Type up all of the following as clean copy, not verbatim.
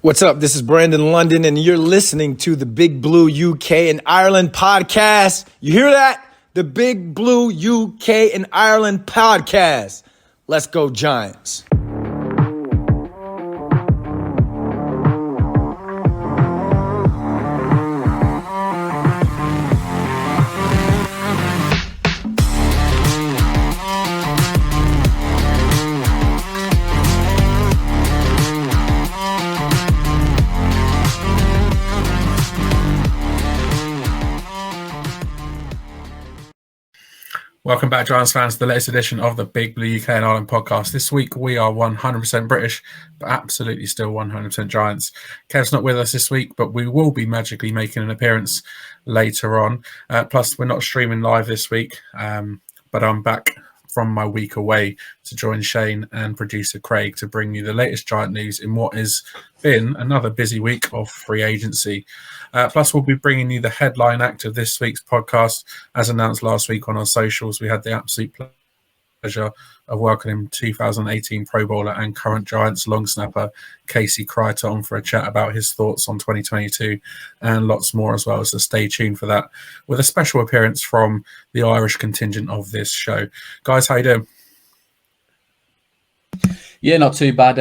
What's up? This is Brandon London, and you're listening to the Big Blue UK and Ireland podcast. You hear that? The Big Blue UK and Ireland podcast. Let's go, Giants. Welcome back, Giants fans, to the latest edition of the Big Blue UK and Ireland podcast. This week, we are 100% British, but absolutely still 100% Giants. Kev's not with us this week, but we will be magically making an appearance later on. Plus, we're not streaming live this week, but I'm back from my week away to join Shane and producer Craig to bring you the latest Giant news in what has been another busy week of free agency. Plus, we'll be bringing you the headline act of this week's podcast. As announced last week on our socials, we had the absolute pleasure of welcoming 2018 Pro Bowler and current Giants long snapper Casey Kreiter on for a chat about his thoughts on 2022 and lots more as well, so stay tuned for that, with a special appearance from the Irish contingent of this show. Guys, how you doing? Yeah, not too bad.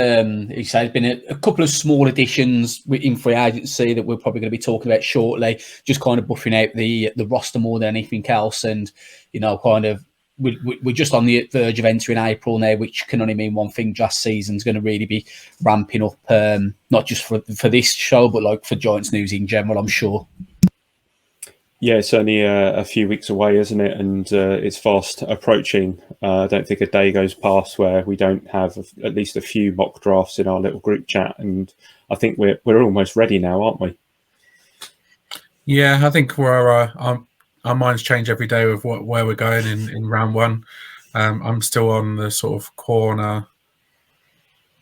He said there's been a couple of small additions in free agency that we're probably going to be talking about shortly, just kind of buffing out the roster more than anything else. And, you know, kind of we're just on the verge of entering April now, which can only mean one thing: draft season's going to really be ramping up, not just for this show, but like for Giants news in general, I'm sure. Yeah, it's only a few weeks away, isn't it? And it's fast approaching. I don't think a day goes past where we don't have at least a few mock drafts in our little group chat. And I think we're almost ready now, aren't we? Yeah, I think our minds change every day with where we're going in round one. I'm still on the sort of corner,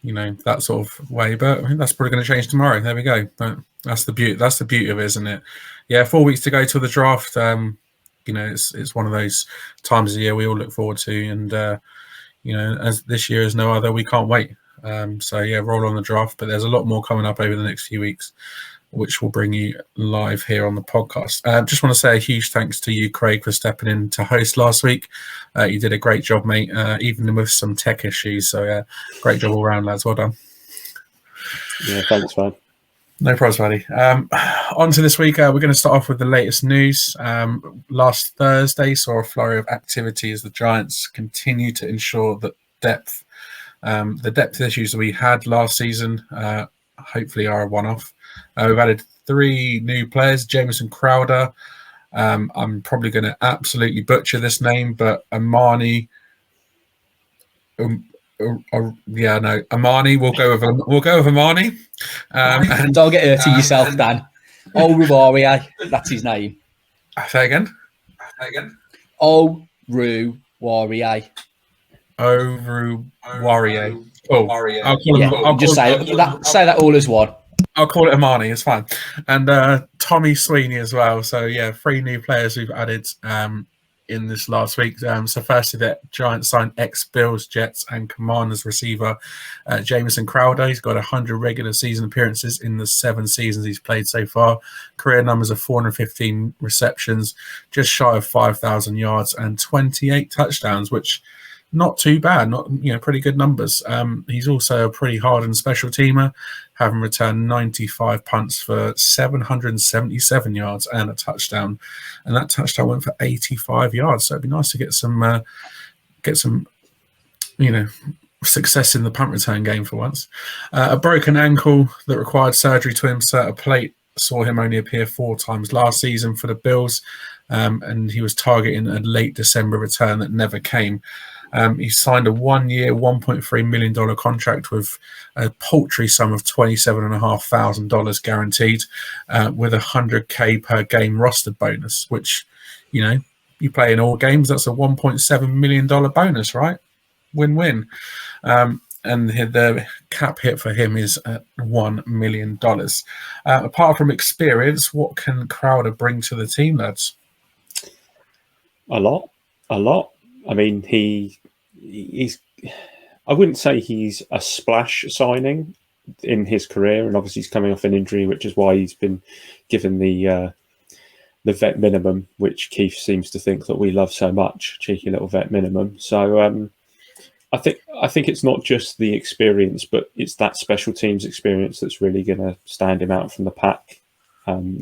you know, that sort of way, but I think that's probably going to change tomorrow. There we go. But that's the beauty. That's the beauty of it, isn't it? Yeah, 4 weeks to go till the draft. You know, it's one of those times of the year we all look forward to, and you know, as this year is no other, we can't wait. So yeah, roll on the draft. But there's a lot more coming up over the next few weeks, which will bring you live here on the podcast. Just want to say a huge thanks to you, Craig, for stepping in to host last week. You did a great job, mate, even with some tech issues. So great job all around, lads. Well done. Yeah, thanks, man. No problems, buddy. On to this week, we're going to start off with the latest news. Last Thursday saw a flurry of activity as the Giants continue to ensure that the depth issues that we had last season hopefully are a one-off. We've added 3 new players: Jamison Crowder. I'm probably going to absolutely butcher this name, but Armani. Armani. We'll go with Armani. And don't get hurt to yourself, Dan. Oruwariye, that's his name. Say again. Oruwariye. Oruwariye. Oh, I'll just say that all as one. I'll call it Armani. It's fine. And Tommy Sweeney as well. So yeah, 3 new players we've added in this last week. So firstly, the Giants signed ex-Bills, Jets, and Commanders receiver Jamison Crowder. He's got 100 regular season appearances in the 7 seasons he's played so far. Career numbers of 415 receptions, just shy of 5,000 yards, and 28 touchdowns, which not too bad. Not, you know, pretty good numbers. He's also a pretty hardened special teamer, having returned 95 punts for 777 yards and a touchdown. And that touchdown went for 85 yards. So it'd be nice to get some, you know, success in the punt return game for once. A broken ankle that required surgery to insert a plate saw him only appear 4 times last season for the Bills. And he was targeting a late December return that never came. He signed a 1-year, $1.3 million contract with a paltry sum of $27,500 guaranteed, with $100K per game rostered bonus, which, you know, you play in all games, that's a $1.7 million bonus, right? Win-win. And the cap hit for him is at $1 million. Apart from experience, what can Crowder bring to the team, lads? A lot. I mean, he's. I wouldn't say he's a splash signing, in his career, and obviously he's coming off an injury, which is why he's been given the vet minimum, which Keith seems to think that we love so much, cheeky little vet minimum. So I think it's not just the experience, but it's that special teams experience that's really going to stand him out from the pack.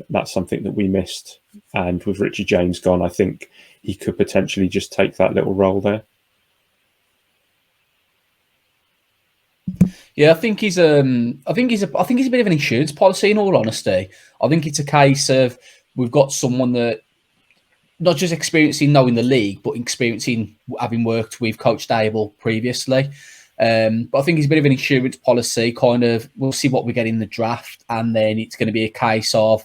That's something that we missed, and with Richie James gone, I think he could potentially just take that little role there. Yeah, I think he's a bit of an insurance policy. In all honesty, I think it's a case of we've got someone that not just experiencing knowing the league, but experiencing having worked with Coach Dable previously. But I think it's a bit of an insurance policy. Kind of, we'll see what we get in the draft, and then it's going to be a case of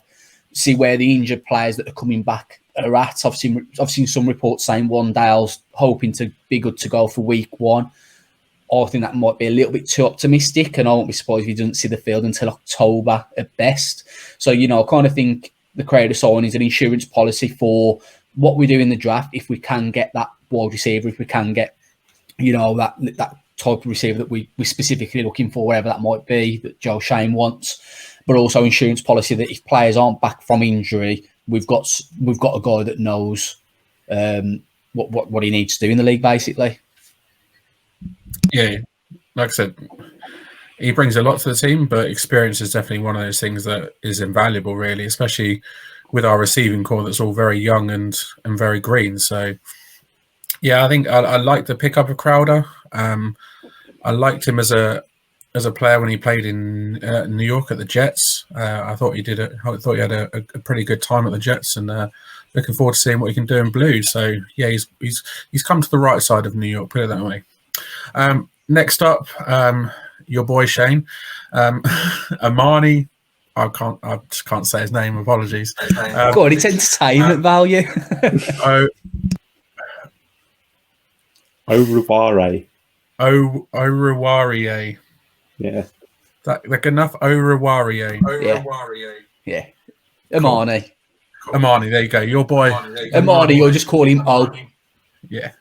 see where the injured players that are coming back are at. I've seen some reports saying Wandale's hoping to be good to go for week 1. I think that might be a little bit too optimistic, and I won't be surprised if he doesn't see the field until October at best. So, I kind of think the Kreiter sign is an insurance policy for what we do in the draft. If we can get that wide receiver, if we can get, that type of receiver that we're specifically looking for, wherever that might be, that Joe Shane wants, but also insurance policy that if players aren't back from injury, we've got a guy that knows what he needs to do in the league, basically. Yeah, like I said, he brings a lot to the team, but experience is definitely one of those things that is invaluable, really, especially with our receiving core that's all very young and very green. So, yeah, I think I like the pickup of Crowder. I liked him as a player when he played in New York at the Jets. I thought he had a pretty good time at the Jets, and looking forward to seeing what he can do in blue. So, yeah, he's come to the right side of New York, put it that way. Next up, your boy Shane, Armani. I just can't say his name. Apologies. God, it's entertainment value. Oruwariye. Oruwariye. Yeah. That good enough? Oruwariye. Yeah. Armani. Cool. Armani, there you go. Your boy. Armani, you'll just call him O. Yeah.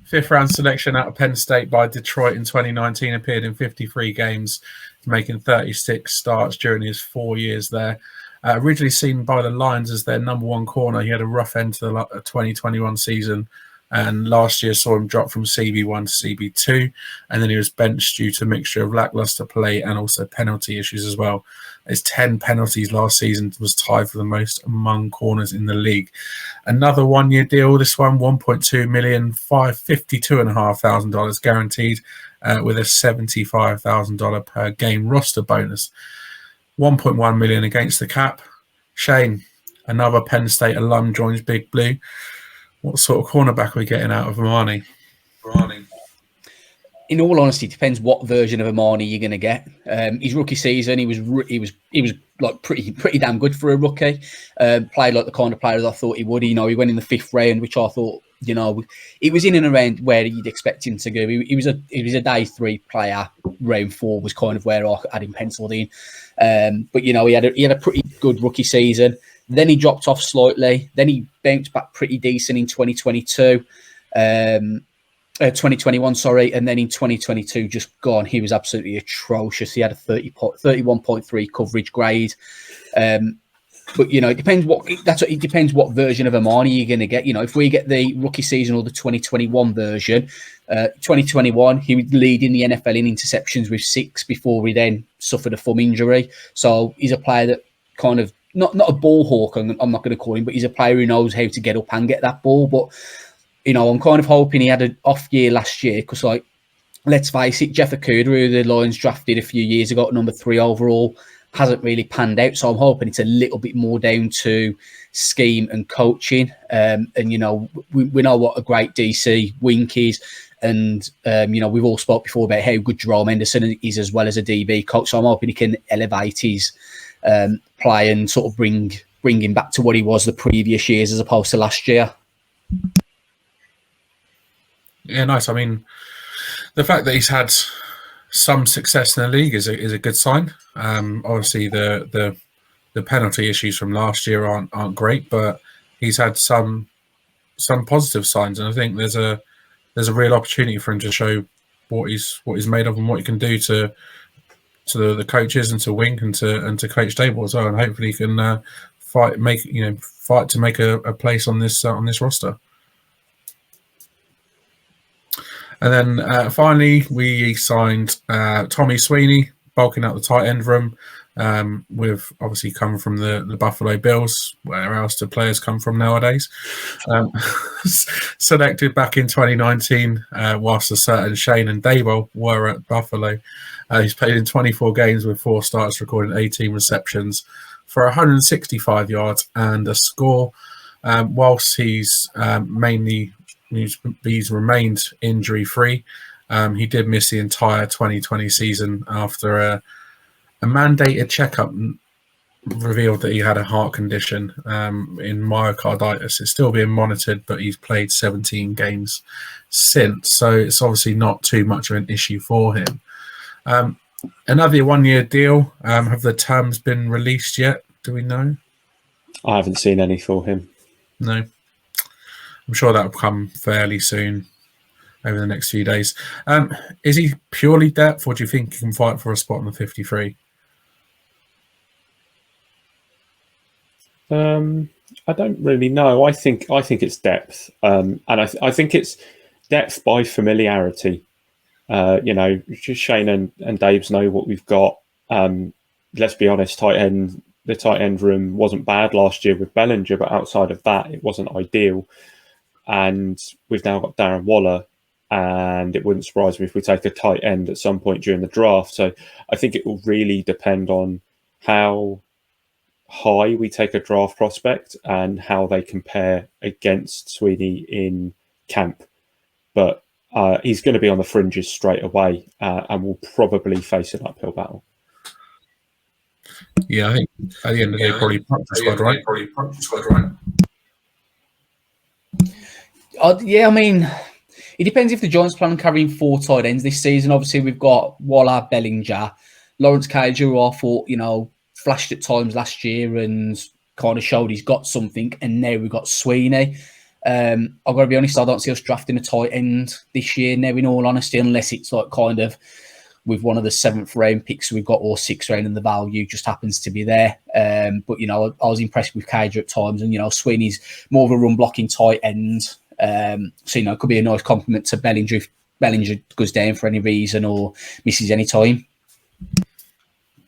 5th round selection out of Penn State by Detroit in 2019, appeared in 53 games, making 36 starts during his 4 years there. Originally seen by the Lions as their number 1 corner, he had a rough end to the 2021 season, and last year saw him drop from CB1 to CB2, and then he was benched due to a mixture of lackluster play and also penalty issues as well. His 10 penalties last season was tied for the most among corners in the league. Another 1-year deal, this one $1.2 million, $52,500 guaranteed, with a $75,000 per game roster bonus. $1.1 million against the cap. Shane, another Penn State alum, joins Big Blue. What sort of cornerback are we getting out of Armani? In all honesty, it depends what version of Armani you're going to get. His rookie season, he was like pretty damn good for a rookie. Played like the kind of player that I thought he would. He went in the 5th round, which I thought, it was in and around where you'd expect him to go. He was a day 3 player. Round 4 was kind of where I had him penciled in. But he had a pretty good rookie season. Then he dropped off slightly. Then he bounced back pretty decent in 2021, and then in 2022, just gone. He was absolutely atrocious. He had a 31.3 coverage grade. But it depends it depends what version of Armani you're going to get. If we get the rookie season or the 2021 version, 2021 he was leading the NFL in interceptions with 6 before he then suffered a thumb injury. So he's a player that kind of not a ball hawk. I'm not going to call him, but he's a player who knows how to get up and get that ball. But I'm kind of hoping he had an off year last year because, let's face it, Jeff Okudah, who the Lions drafted a few years ago at number 3 overall, hasn't really panned out. So I'm hoping it's a little bit more down to scheme and coaching. And we know what a great DC Wink is. And, we've all spoke before about how good Jerome Anderson is as well as a DB coach. So I'm hoping he can elevate his play and sort of bring him back to what he was the previous years as opposed to last year. Yeah, nice. I mean, the fact that he's had some success in the league is a good sign. Obviously, the penalty issues from last year aren't great, but he's had some positive signs, and I think there's a real opportunity for him to show what he's made of and what he can do to the coaches and to Wink and to Coach Dable as well, and hopefully he can fight to make a place on this roster. And then finally, we signed Tommy Sweeney, bulking out the tight end room. With obviously come from the Buffalo Bills. Where else do players come from nowadays? Selected back in 2019, whilst a certain Shane and Dable were at Buffalo. He's played in 24 games with 4 starts, recording 18 receptions for 165 yards and a score. Whilst he's remained injury-free, he did miss the entire 2020 season after a mandated checkup revealed that he had a heart condition in myocarditis. It's still being monitored, but he's played 17 games since, so it's obviously not too much of an issue for him. Another 1-year deal. Have the terms been released yet? Do we know? I haven't seen any for him. No. I'm sure that will come fairly soon over the next few days. Is he purely depth, or do you think he can fight for a spot on the 53? I don't really know. I think it's depth, and I think it's depth by familiarity. Shane and Daves know what we've got. Let's be honest, the tight end room wasn't bad last year with Bellinger, but outside of that, it wasn't ideal. And we've now got Darren Waller, and it wouldn't surprise me if we take a tight end at some point during the draft. So I think it will really depend on how high we take a draft prospect and how they compare against Sweeney in camp. But he's going to be on the fringes straight away and will probably face an uphill battle. Yeah, I think at the end of the day, probably practice squad, right? Yeah, I mean, it depends if the Giants plan on carrying 4 tight ends this season. Obviously, we've got Waller, Bellinger, Lawrence Cage, who I thought, flashed at times last year and kind of showed he's got something. And now we've got Sweeney. I've got to be honest, I don't see us drafting a tight end this year now, in all honesty, unless it's like kind of with one of the 7th round picks we've got, or 6th round, and the value just happens to be there. But, I was impressed with Cage at times, and, Sweeney's more of a run blocking tight end. So, it could be a nice compliment to Bellinger if Bellinger goes down for any reason or misses any time.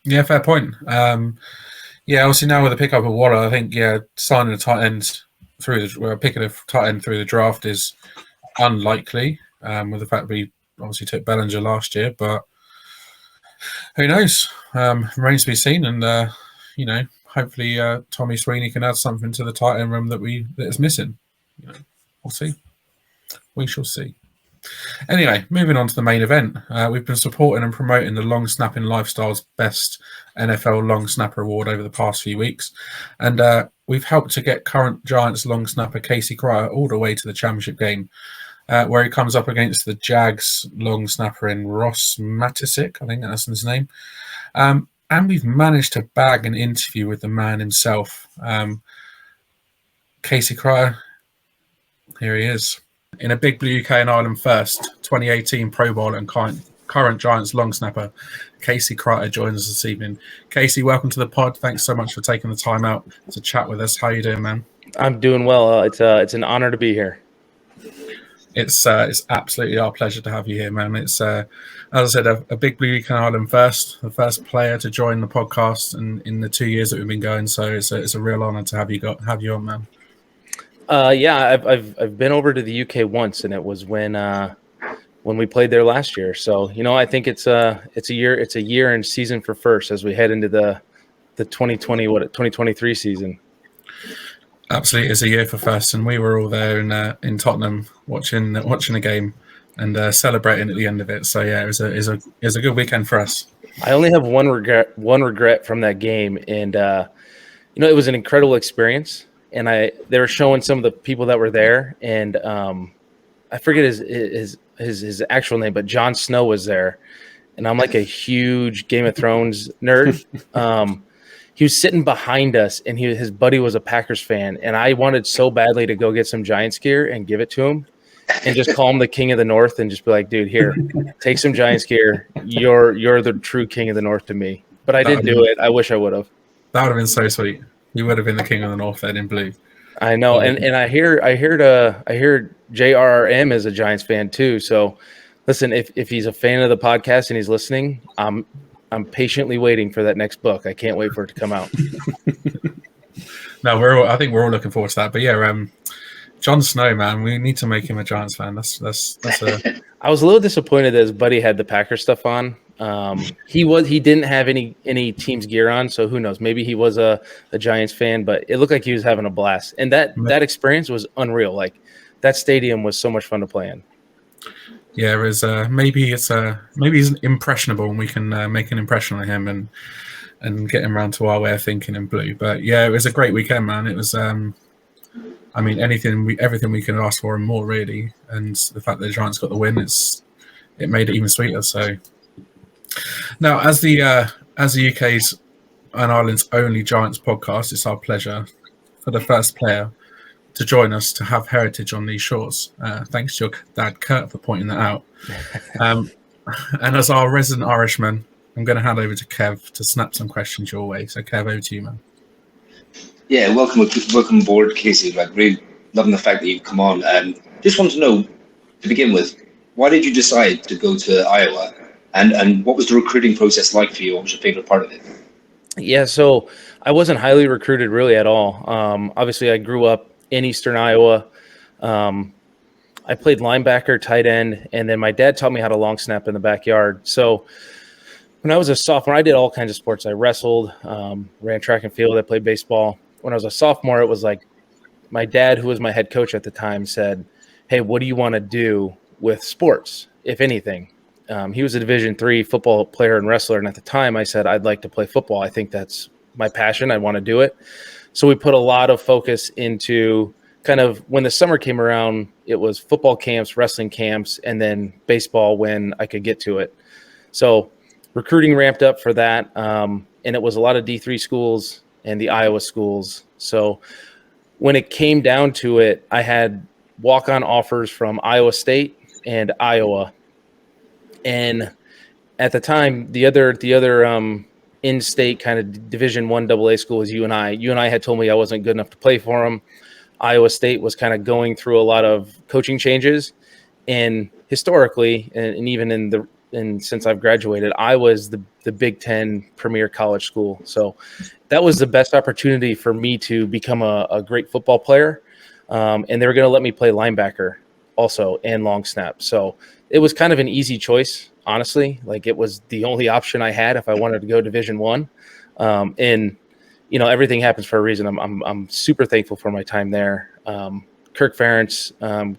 Yeah, fair point. Obviously now with the pickup of Waller, I think, signing a tight end picking a tight end through the draft is unlikely, with the fact we obviously took Bellinger last year, but who knows? Remains to be seen, and, hopefully Tommy Sweeney can add something to the tight end room that is missing. We'll see. We shall see. Anyway, moving on to the main event. We've been supporting and promoting the Long Snapping Lifestyle's Best NFL Long Snapper Award over the past few weeks. And we've helped to get current Giants long snapper Casey Kreiter all the way to the championship game, where he comes up against the Jags long snapper in Ross Matisic, I think that's his name. And we've managed to bag an interview with the man himself. Casey Kreiter, here he is. In a Big Blue UK and Ireland first, 2018 Pro Bowl and current Giants long snapper, Casey Kreiter joins us this evening. Casey, welcome to the pod. Thanks so much for taking the time out to chat with us. How are you doing, man? I'm doing well. It's an honor to be here. It's absolutely our pleasure to have you here, man. It's as I said, a Big Blue UK and Ireland first, the first player to join the podcast in the 2 years that we've been going. So it's a real honor to have you on, man. I've been over to the UK once, and it was when we played there last year. So I think it's a year and season for first as we head into the 2023 season. Absolutely, it's a year for first, and we were all there in Tottenham watching the game and celebrating at the end of it. So yeah, it was a good weekend for us. I only have one regret from that game, and it was an incredible experience. And they were showing some of the people that were there, and I forget his actual name, but Jon Snow was there, and I'm like a huge Game of Thrones nerd. He was sitting behind us, and his buddy was a Packers fan, and I wanted so badly to go get some Giants gear and give it to him, and just call him the King of the North and just be like, dude, here, take some Giants gear. You're the true King of the North to me. But I didn't do it. I wish I would have. That would have been so sweet. You would have been the King of the North then in blue. I know, and I hear JRRM is a Giants fan too. So listen, if he's a fan of the podcast and he's listening, I'm patiently waiting for that next book. I can't wait for it to come out. No, I think we're all looking forward to that. But yeah, Jon Snow, man, we need to make him a Giants fan. That's a. I was a little disappointed that his buddy had the Packers stuff on. He didn't have any team's gear on, so who knows? Maybe he was a Giants fan, but it looked like he was having a blast. And that experience was unreal. Like that stadium was so much fun to play in. Yeah, it was, maybe he's impressionable, and we can make an impression on him and get him around to our way of thinking in blue. But yeah, it was a great weekend, man. It was, everything we can ask for and more, really. And the fact that the Giants got the win, it made it even sweeter. So now, as the UK's and Ireland's only Giants podcast, it's our pleasure for the first player to join us to have heritage on these shores. Thanks to your dad, Kurt, for pointing that out. And as our resident Irishman, I'm going to hand over to Kev to snap some questions your way. So, Kev, over to you, man. Yeah, welcome aboard, Casey. Like, really loving the fact that you've come on. Just want to know, to begin with, why did you decide to go to Iowa? And what was the recruiting process like for you? What was your favorite part of it? Yeah, so I wasn't highly recruited really at all. Obviously, I grew up in Eastern Iowa. I played linebacker, tight end, and then my dad taught me how to long snap in the backyard. So when I was a sophomore, I did all kinds of sports. I wrestled, ran track and field. I played baseball. When I was a sophomore, it was like my dad, who was my head coach at the time, said, hey, what do you want to do with sports, if anything? He was a Division III football player and wrestler, and at the time I said, I'd like to play football. I think that's my passion. I want to do it. So we put a lot of focus into kind of when the summer came around, it was football camps, wrestling camps, and then baseball when I could get to it. So recruiting ramped up for that, and it was a lot of D3 schools and the Iowa schools. So when it came down to it, I had walk-on offers from Iowa State and Iowa. And at the time, the other in-state kind of Division I AA school was UNI. UNI had told me I wasn't good enough to play for them. Iowa State was kind of going through a lot of coaching changes, and historically, and even since I've graduated, Iowa's the Big Ten premier college school. So that was the best opportunity for me to become a great football player, and they were going to let me play linebacker also and long snap. So it was kind of an easy choice, honestly. Like it was the only option I had if I wanted to go Division I. And you know, everything happens for a reason. I'm super thankful for my time there. Kirk Ferentz,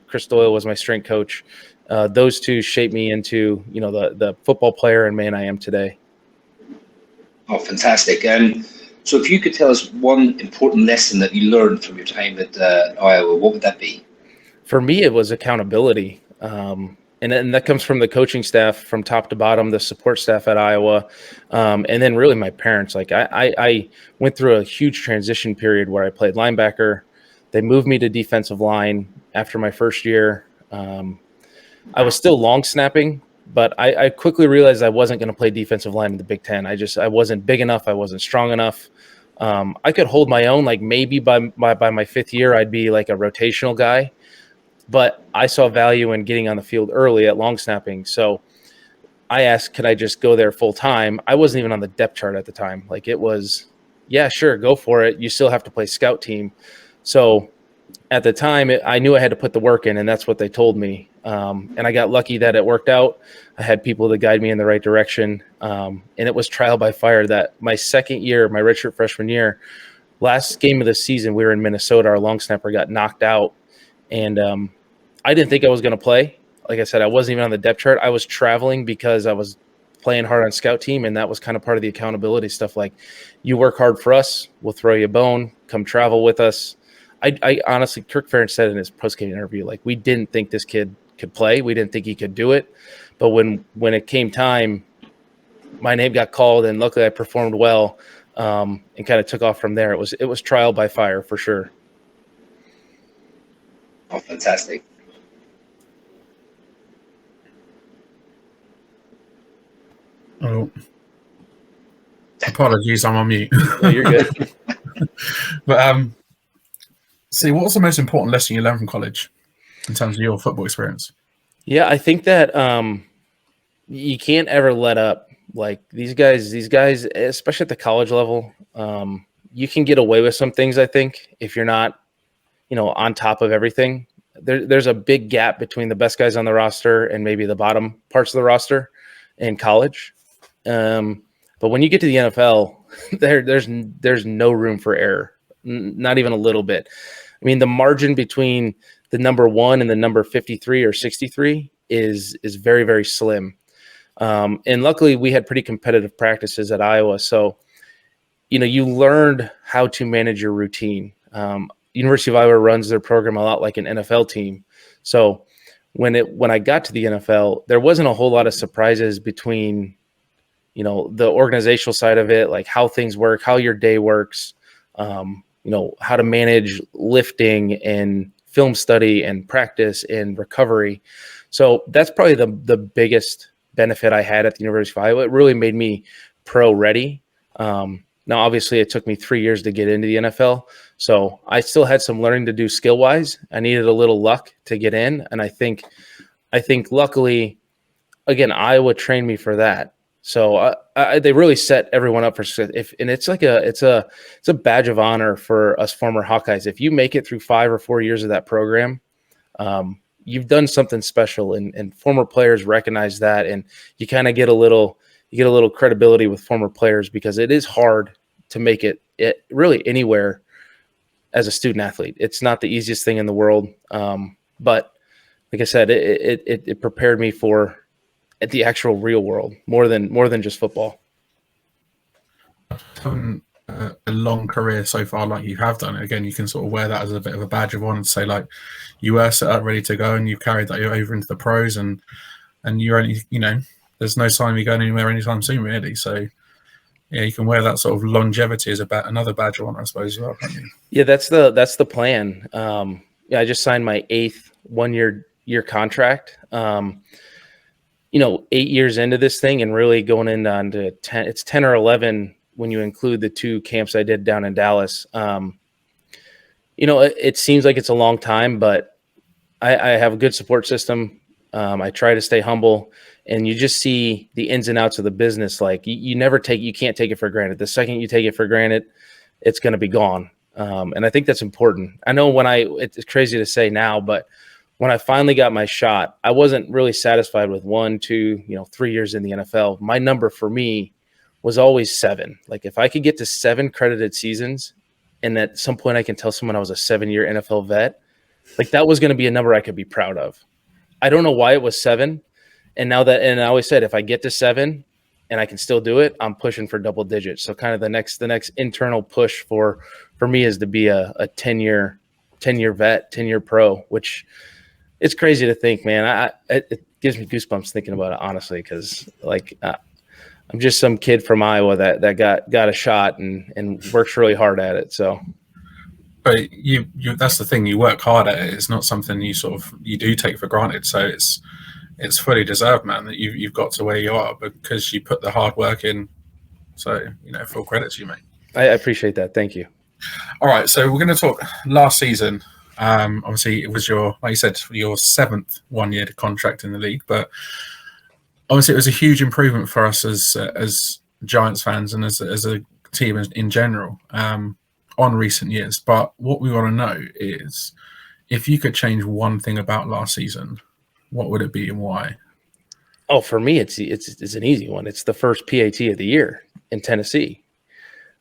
Chris Doyle was my strength coach. Those two shaped me into, you know, the football player and man I am today. Oh, fantastic. So if you could tell us one important lesson that you learned from your time at Iowa, what would that be? For me, it was accountability. And that comes from the coaching staff from top to bottom, the support staff at Iowa, and then really my parents. Like I went through a huge transition period where I played linebacker. They moved me to defensive line after my first year. I was still long snapping, but I quickly realized I wasn't going to play defensive line in the Big Ten. I wasn't big enough. I wasn't strong enough. I could hold my own. Like maybe by my fifth year, I'd be like a rotational guy. But I saw value in getting on the field early at long snapping. So I asked, could I just go there full time? I wasn't even on the depth chart at the time. Like it was, yeah, sure, go for it. You still have to play scout team. So at the time, I knew I had to put the work in, and that's what they told me. And I got lucky that it worked out. I had people to guide me in the right direction. And it was trial by fire that my second year, my redshirt freshman year, last game of the season, we were in Minnesota. Our long snapper got knocked out. And I didn't think I was going to play. Like I said, I wasn't even on the depth chart. I was traveling because I was playing hard on scout team, and that was kind of part of the accountability stuff. Like, you work hard for us, we'll throw you a bone, come travel with us. I honestly, Kirk Ferentz said in his post-game interview, like, we didn't think this kid could play. We didn't think he could do it. But when it came time, my name got called, and luckily I performed well, and kind of took off from there. It was trial by fire for sure. Oh, fantastic. Apologies, I'm on mute. No, you're good. But see, what was the most important lesson you learned from college in terms of your football experience? Yeah, I think that you can't ever let up. Like these guys, especially at the college level, you can get away with some things, I think, if you're not, on top of everything. There's a big gap between the best guys on the roster and maybe the bottom parts of the roster in college. But when you get to the NFL, there's no room for error, not even a little bit. I mean, the margin between the number 1 and the number 53 or 63 is very, very slim. And luckily we had pretty competitive practices at Iowa. So, you learned how to manage your routine. University of Iowa runs their program a lot like an NFL team. So when I got to the NFL, there wasn't a whole lot of surprises between, the organizational side of it, like how things work, how your day works, how to manage lifting and film study and practice and recovery. So that's probably the biggest benefit I had at the University of Iowa. It really made me pro ready. Now, obviously, it took me 3 years to get into the NFL. So I still had some learning to do skill wise. I needed a little luck to get in. And I think luckily, again, Iowa trained me for that. So they really set everyone up for success. And it's like it's a badge of honor for us former Hawkeyes. If you make it through 5 or 4 years of that program, you've done something special, and former players recognize that, and you kind of get a little credibility with former players, because it is hard to make it really anywhere as a student athlete. It's not the easiest thing in the world, but like I said, it prepared me for the actual real world more than just football. A long career so far like you have done, again, you can sort of wear that as a bit of a badge of honor to say, like, you were set up ready to go and you carried that over into the pros, and you're only, there's no sign of you going anywhere anytime soon, really. So yeah, you can wear that sort of longevity as another badge of honor, I suppose, as well, can't you? Yeah, that's the plan. I just signed my 8th 1-year contract. 8 years into this thing, and really going into 10. It's 10 or 11 when you include the 2 camps I did down in Dallas. It seems like it's a long time, but I have a good support system. I try to stay humble, and you just see the ins and outs of the business. Like you can't take it for granted. The second you take it for granted, it's going to be gone. And I think that's important. I know it's crazy to say now, but when I finally got my shot, I wasn't really satisfied with 1, 2, 3 years in the NFL. My number for me was always 7. Like if I could get to 7 credited seasons, and at some point I can tell someone I was a 7-year NFL vet, like that was going to be a number I could be proud of. I don't know why it was 7. And I always said, if I get to 7 and I can still do it, I'm pushing for double digits. So kind of the next internal push for me is to be a 10-year vet, 10-year pro, which it's crazy to think, man. It gives me goosebumps thinking about it, honestly, because I'm just some kid from Iowa that got a shot and works really hard at it. So, but you that's the thing. You work hard at it. It's not something you do take for granted. So it's fully deserved, man, that you've got to where you are because you put the hard work in. So full credit to you, mate. I appreciate that. Thank you. All right, so we're going to talk last season. Obviously, it was like you said, your 7th 1-year contract in the league, but obviously it was a huge improvement for us as Giants fans and as a team in general on recent years. But what we want to know is, if you could change one thing about last season, what would it be and why? Oh, for me, it's an easy one. It's the first PAT of the year in Tennessee.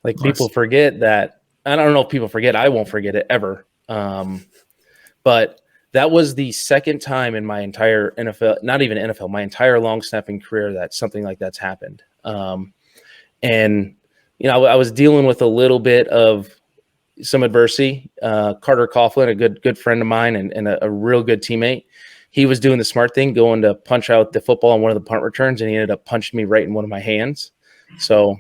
Like nice. People forget that. I don't know if people forget. I won't forget it ever. But that was the second time in my entire NFL, not even NFL, my entire long snapping career that something like that's happened. And I was dealing with a little bit of some adversity. Carter Coughlin, a good friend of mine and a real good teammate, he was doing the smart thing, going to punch out the football on one of the punt returns, and he ended up punching me right in one of my hands. So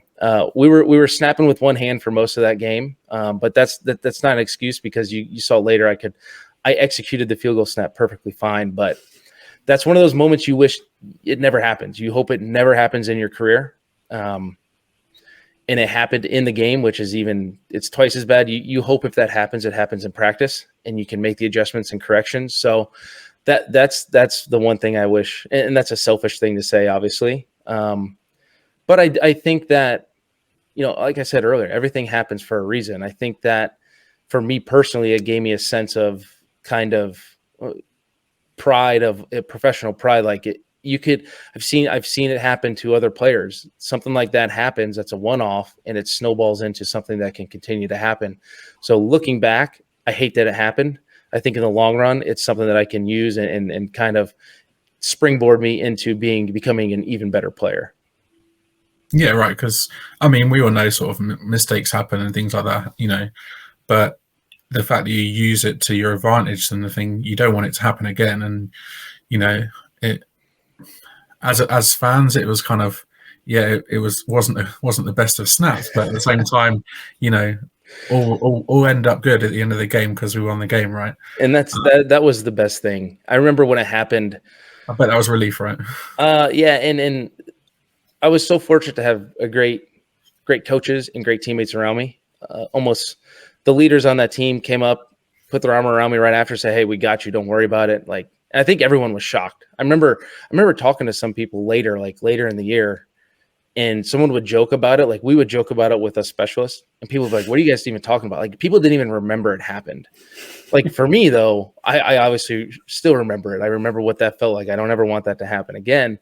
we were snapping with one hand for most of that game, but that's not an excuse, because you saw later I executed the field goal snap perfectly fine. But that's one of those moments you wish it never happens. You hope it never happens in your career. and it happened in the game, which is it's twice as bad. You hope if that happens, it happens in practice and you can make the adjustments and corrections. So that's the one thing I wish, and that's a selfish thing to say, obviously. But I think that, like I said earlier, everything happens for a reason. I think that for me personally, it gave me a sense of kind of pride, of professional pride. Like I've seen it happen to other players. Something like that happens, that's a one-off, and it snowballs into something that can continue to happen. So looking back, I hate that it happened. I think in the long run, it's something that I can use and kind of springboard me into becoming an even better player. Yeah, right. Because we all know sort of mistakes happen and things like that, but the fact that you use it to your advantage, and the thing, you don't want it to happen again. And it as fans, it was kind of, it wasn't the best of snaps, but at the same time, all end up good at the end of the game because we won the game, right? And that was the best thing. I remember when it happened. I bet that was relief, right? Yeah, and I was so fortunate to have great coaches and great teammates around me. Almost the leaders on that team came up, put their arm around me right after, say, "Hey, we got you. Don't worry about it." Like, I think everyone was shocked. I remember talking to some people later in the year, and someone would joke about it. Like, we would joke about it with a specialist, and people would be like, "What are you guys even talking about?" Like, people didn't even remember it happened. Like, for me though, I obviously still remember it. I remember what that felt like. I don't ever want that to happen again.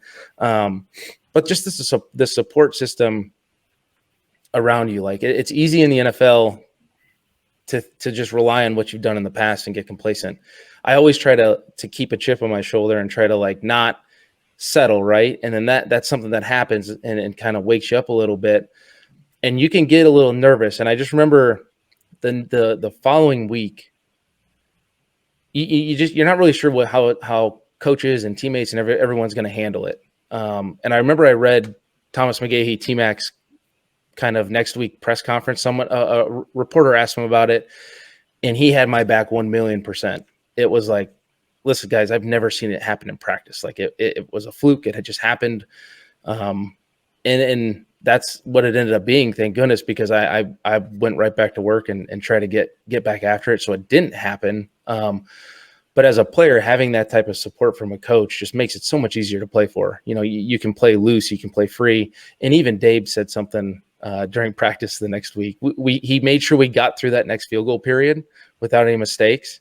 But just the support system around you, like it's easy in the NFL to just rely on what you've done in the past and get complacent. I always try to keep a chip on my shoulder and try to like not settle, right? And then that's something that happens and kind of wakes you up a little bit, and you can get a little nervous. And I just remember the following week, you're not really sure how coaches and teammates and everyone's going to handle it. And I remember I read Thomas McGahee, T-Mac's kind of next week press conference. A reporter asked him about it, and he had my back 1,000,000%. It was like, listen, guys, I've never seen it happen in practice. Like it was a fluke. It had just happened. And that's what it ended up being. Thank goodness, because I went right back to work and try to get back after it. So it didn't happen. But as a player, having that type of support from a coach just makes it so much easier to play for. You can play loose, you can play free. And even Dave said something during practice the next week. He made sure we got through that next field goal period without any mistakes.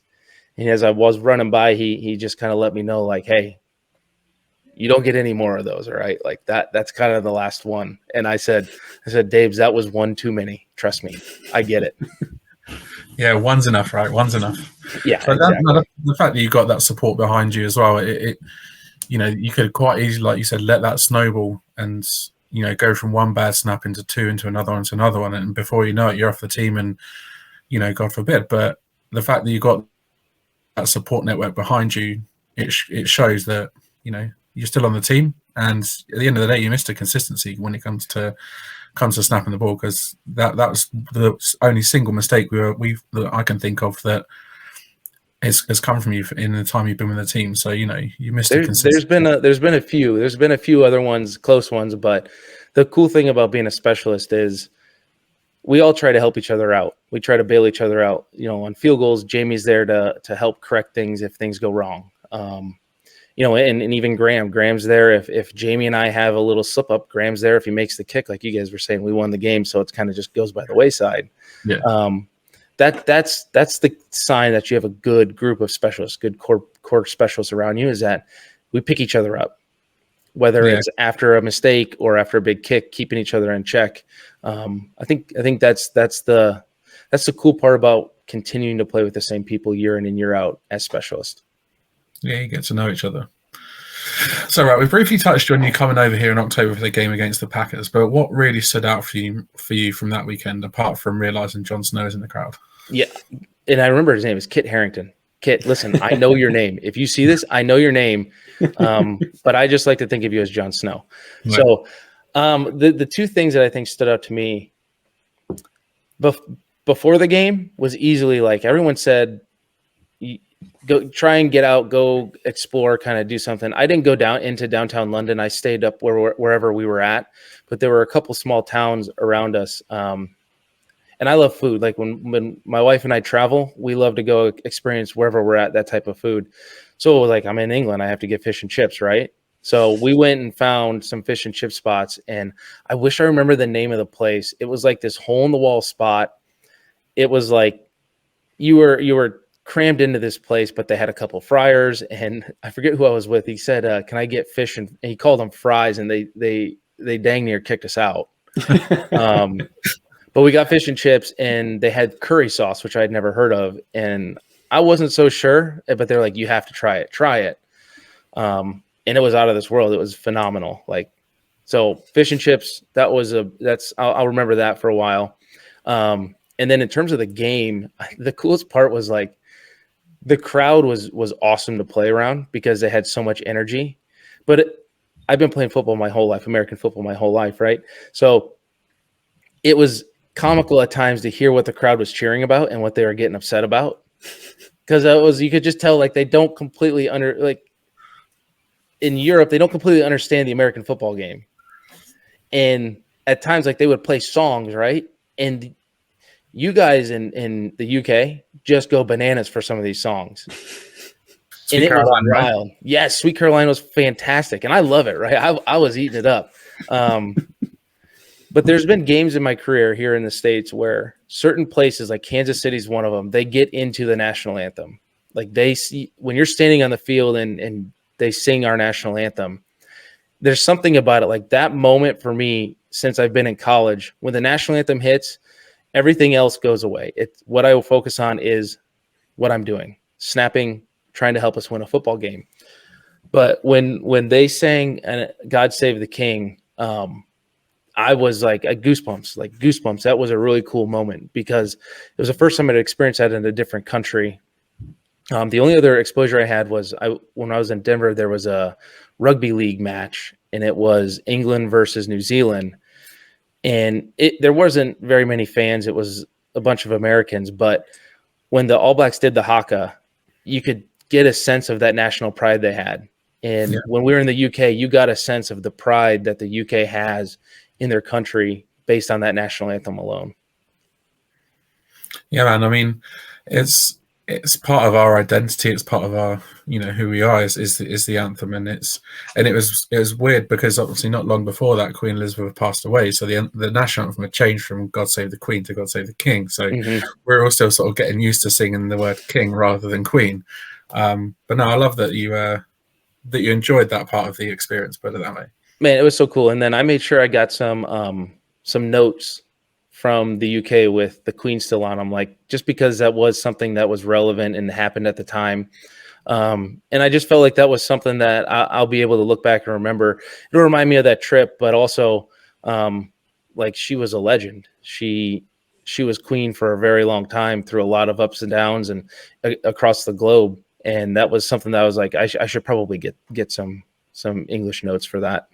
And as I was running by, he just kind of let me know, like, hey, you don't get any more of those, all right? Like that's kind of the last one. And I said, Dave, that was one too many. Trust me, I get it. Yeah, one's enough, right? One's enough. Yeah, so exactly. The fact that you got that support behind you as well, you could quite easily, like you said, let that snowball and go from one bad snap into two, into another one, and before you know it, you're off the team, and God forbid. But the fact that you got that support network behind you, it shows that you're still on the team, and at the end of the day, you missed a consistency when it comes to snapping the ball, because that was the only single mistake that I can think of that has come from you in the time you've been with the team. So you missed a consistency. There's been a few other ones, close ones, but the cool thing about being a specialist is we all try to help each other out. We try to bail each other out. On field goals, Jamie's there to help correct things if things go wrong. And even Graham's there. If Jamie and I have a little slip up, Graham's there. If he makes the kick, like you guys were saying, we won the game. So it's kind of just goes by the wayside. Yeah. That's the sign that you have a good group of specialists, good core specialists around you, is that we pick each other up, whether it's after a mistake or after a big kick, keeping each other in check. I think that's the cool part about continuing to play with the same people year in and year out as specialists. Yeah, you get to know each other. So, right, we briefly touched on you coming over here in October for the game against the Packers, but what really stood out for you from that weekend, apart from realizing Jon Snow is in the crowd? Yeah, and I remember his name is Kit Harington. Kit, listen, I know your name. If you see this, I know your name, but I just like to think of you as Jon Snow. Right. So the two things that I think stood out to me before the game was easily, like, everyone said, go try and get out, go explore, kind of do something. I didn't go down into downtown London. I stayed up wherever we were at, but there were a couple small towns around us. And I love food. Like when my wife and I travel, we love to go experience wherever we're at, that type of food. So like I'm in England, I have to get fish and chips, right? So we went and found some fish and chip spots, and I wish I remember the name of the place. It was like this hole in the wall spot. It was like you were crammed into this place, but they had a couple fryers, and I forget who I was with. He said, "Can I get fish?" And he called them fries, and they dang near kicked us out. But we got fish and chips, and they had curry sauce, which I had never heard of, and I wasn't so sure, but they're like, "You have to try it." And it was out of this world. It was phenomenal. Like, so fish and chips, I'll remember that for a while. And then in terms of the game, the coolest part was like the crowd was awesome to play around because they had so much energy. But I've been playing football my whole life, American football my whole life, right? So it was comical at times to hear what the crowd was cheering about and what they were getting upset about. Because you could just tell like they don't completely in Europe, they don't completely understand the American football game. And at times, like they would play songs, right? And you guys in the UK just go bananas for some of these songs. And it was wild. Right? Yes, Sweet Caroline was fantastic. And I love it, right? I was eating it up. But there's been games in my career here in the States where certain places, like Kansas City is one of them, they get into the national anthem. Like they see, when you're standing on the field and they sing our national anthem, there's something about it. Like that moment for me, since I've been in college, when the national anthem hits, everything else goes away. It's what I will focus on is what I'm doing, snapping, trying to help us win a football game. But when they sang God Save the King, I was like goosebumps. That was a really cool moment because it was the first time I'd experienced that in a different country. The only other exposure I had was when I was in Denver, there was a rugby league match, and it was England versus New Zealand. And there wasn't very many fans. It was a bunch of Americans. But when the All Blacks did the haka, you could get a sense of that national pride they had. And when we were in the UK, you got a sense of the pride that the UK has in their country based on that national anthem alone. Yeah, man. I mean, it's part of our identity. It's part of our, who we are is the anthem. And it was weird because obviously not long before that, Queen Elizabeth passed away. So the national anthem had changed from God Save the Queen to God Save the King. So we're also sort of getting used to singing the word King rather than Queen. But no, I love that you enjoyed that part of the experience, put it that way. Man, it was so cool. And then I made sure I got some notes from the UK with the Queen still on them, like just because that was something that was relevant and happened at the time. And I just felt like that was something that I'll be able to look back and remember. It'll remind me of that trip, but also like she was a legend. She was queen for a very long time through a lot of ups and downs and across the globe. And that was something that I was like, I should probably get some English notes for that.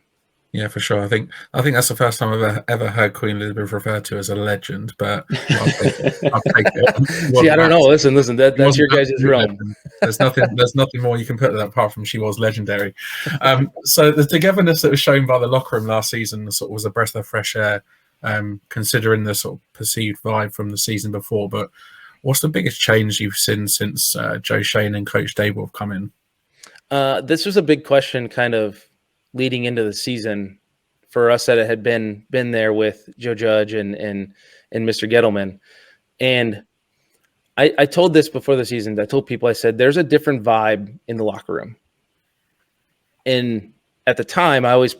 Yeah, for sure. I think that's the first time I've ever heard Queen Elizabeth referred to as a legend, but I'll take it. See, I don't know. Listen, that's your guys' realm. There's nothing more you can put to that apart from she was legendary. So the togetherness that was shown by the locker room last season sort of was a breath of fresh air, considering the sort of perceived vibe from the season before. But what's the biggest change you've seen since Joe Shane and Coach Dable have come in? This was a big question kind of leading into the season for us that it had been there with Joe Judge and Mr. Gettleman. And I told this before the season. I told people, I said, there's a different vibe in the locker room. And at the time, I always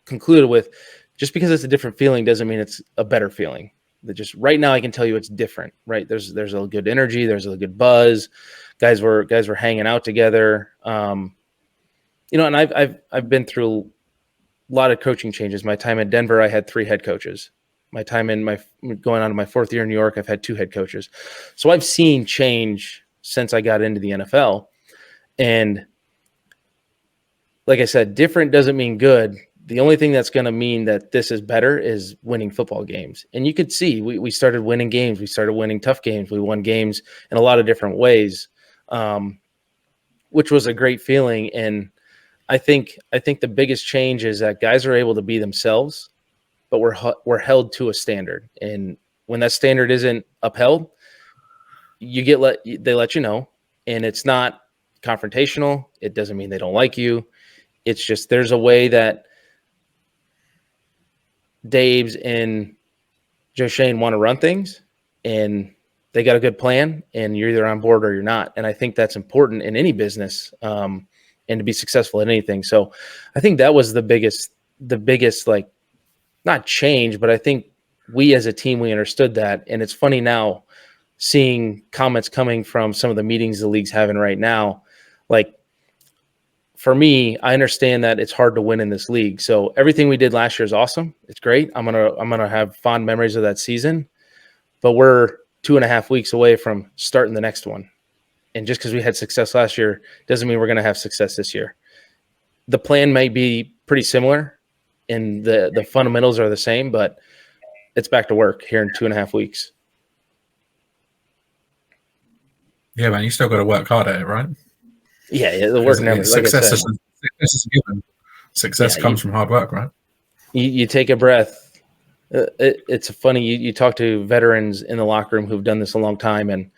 concluded with, just because it's a different feeling doesn't mean it's a better feeling. That just right now I can tell you it's different, right? There's a good energy, there's a good buzz. Guys were hanging out together. And I've been through a lot of coaching changes. My time in Denver, I had 3 head coaches. My time going on to my 4th year in New York, I've had 2 head coaches. So I've seen change since I got into the NFL. And like I said, different doesn't mean good. The only thing that's going to mean that this is better is winning football games. And you could see we started winning games. We started winning tough games. We won games in a lot of different ways. which was a great feeling. And I think the biggest change is that guys are able to be themselves, but we're held to a standard. And when that standard isn't upheld, they let you know, and it's not confrontational. It doesn't mean they don't like you. It's just there's a way that Dave's and Joe Shane want to run things, and they got a good plan, and you're either on board or you're not. And I think that's important in any business, and to be successful at anything. So I think that was the biggest, like, not change, but I think we as a team, we understood that. And it's funny now seeing comments coming from some of the meetings the league's having right now. Like, for me, I understand that it's hard to win in this league. So everything we did last year is awesome. It's great. I'm gonna have fond memories of that season. But we're 2.5 weeks away from starting the next one. And just because we had success last year doesn't mean we're going to have success this year. The plan may be pretty similar and the fundamentals are the same, but it's back to work here in 2.5 weeks. Yeah, man, you still got to work hard at it, right? Yeah, the work never. Success is a given. Success comes from hard work, right? You take a breath. It's funny. You talk to veterans in the locker room who've done this a long time, and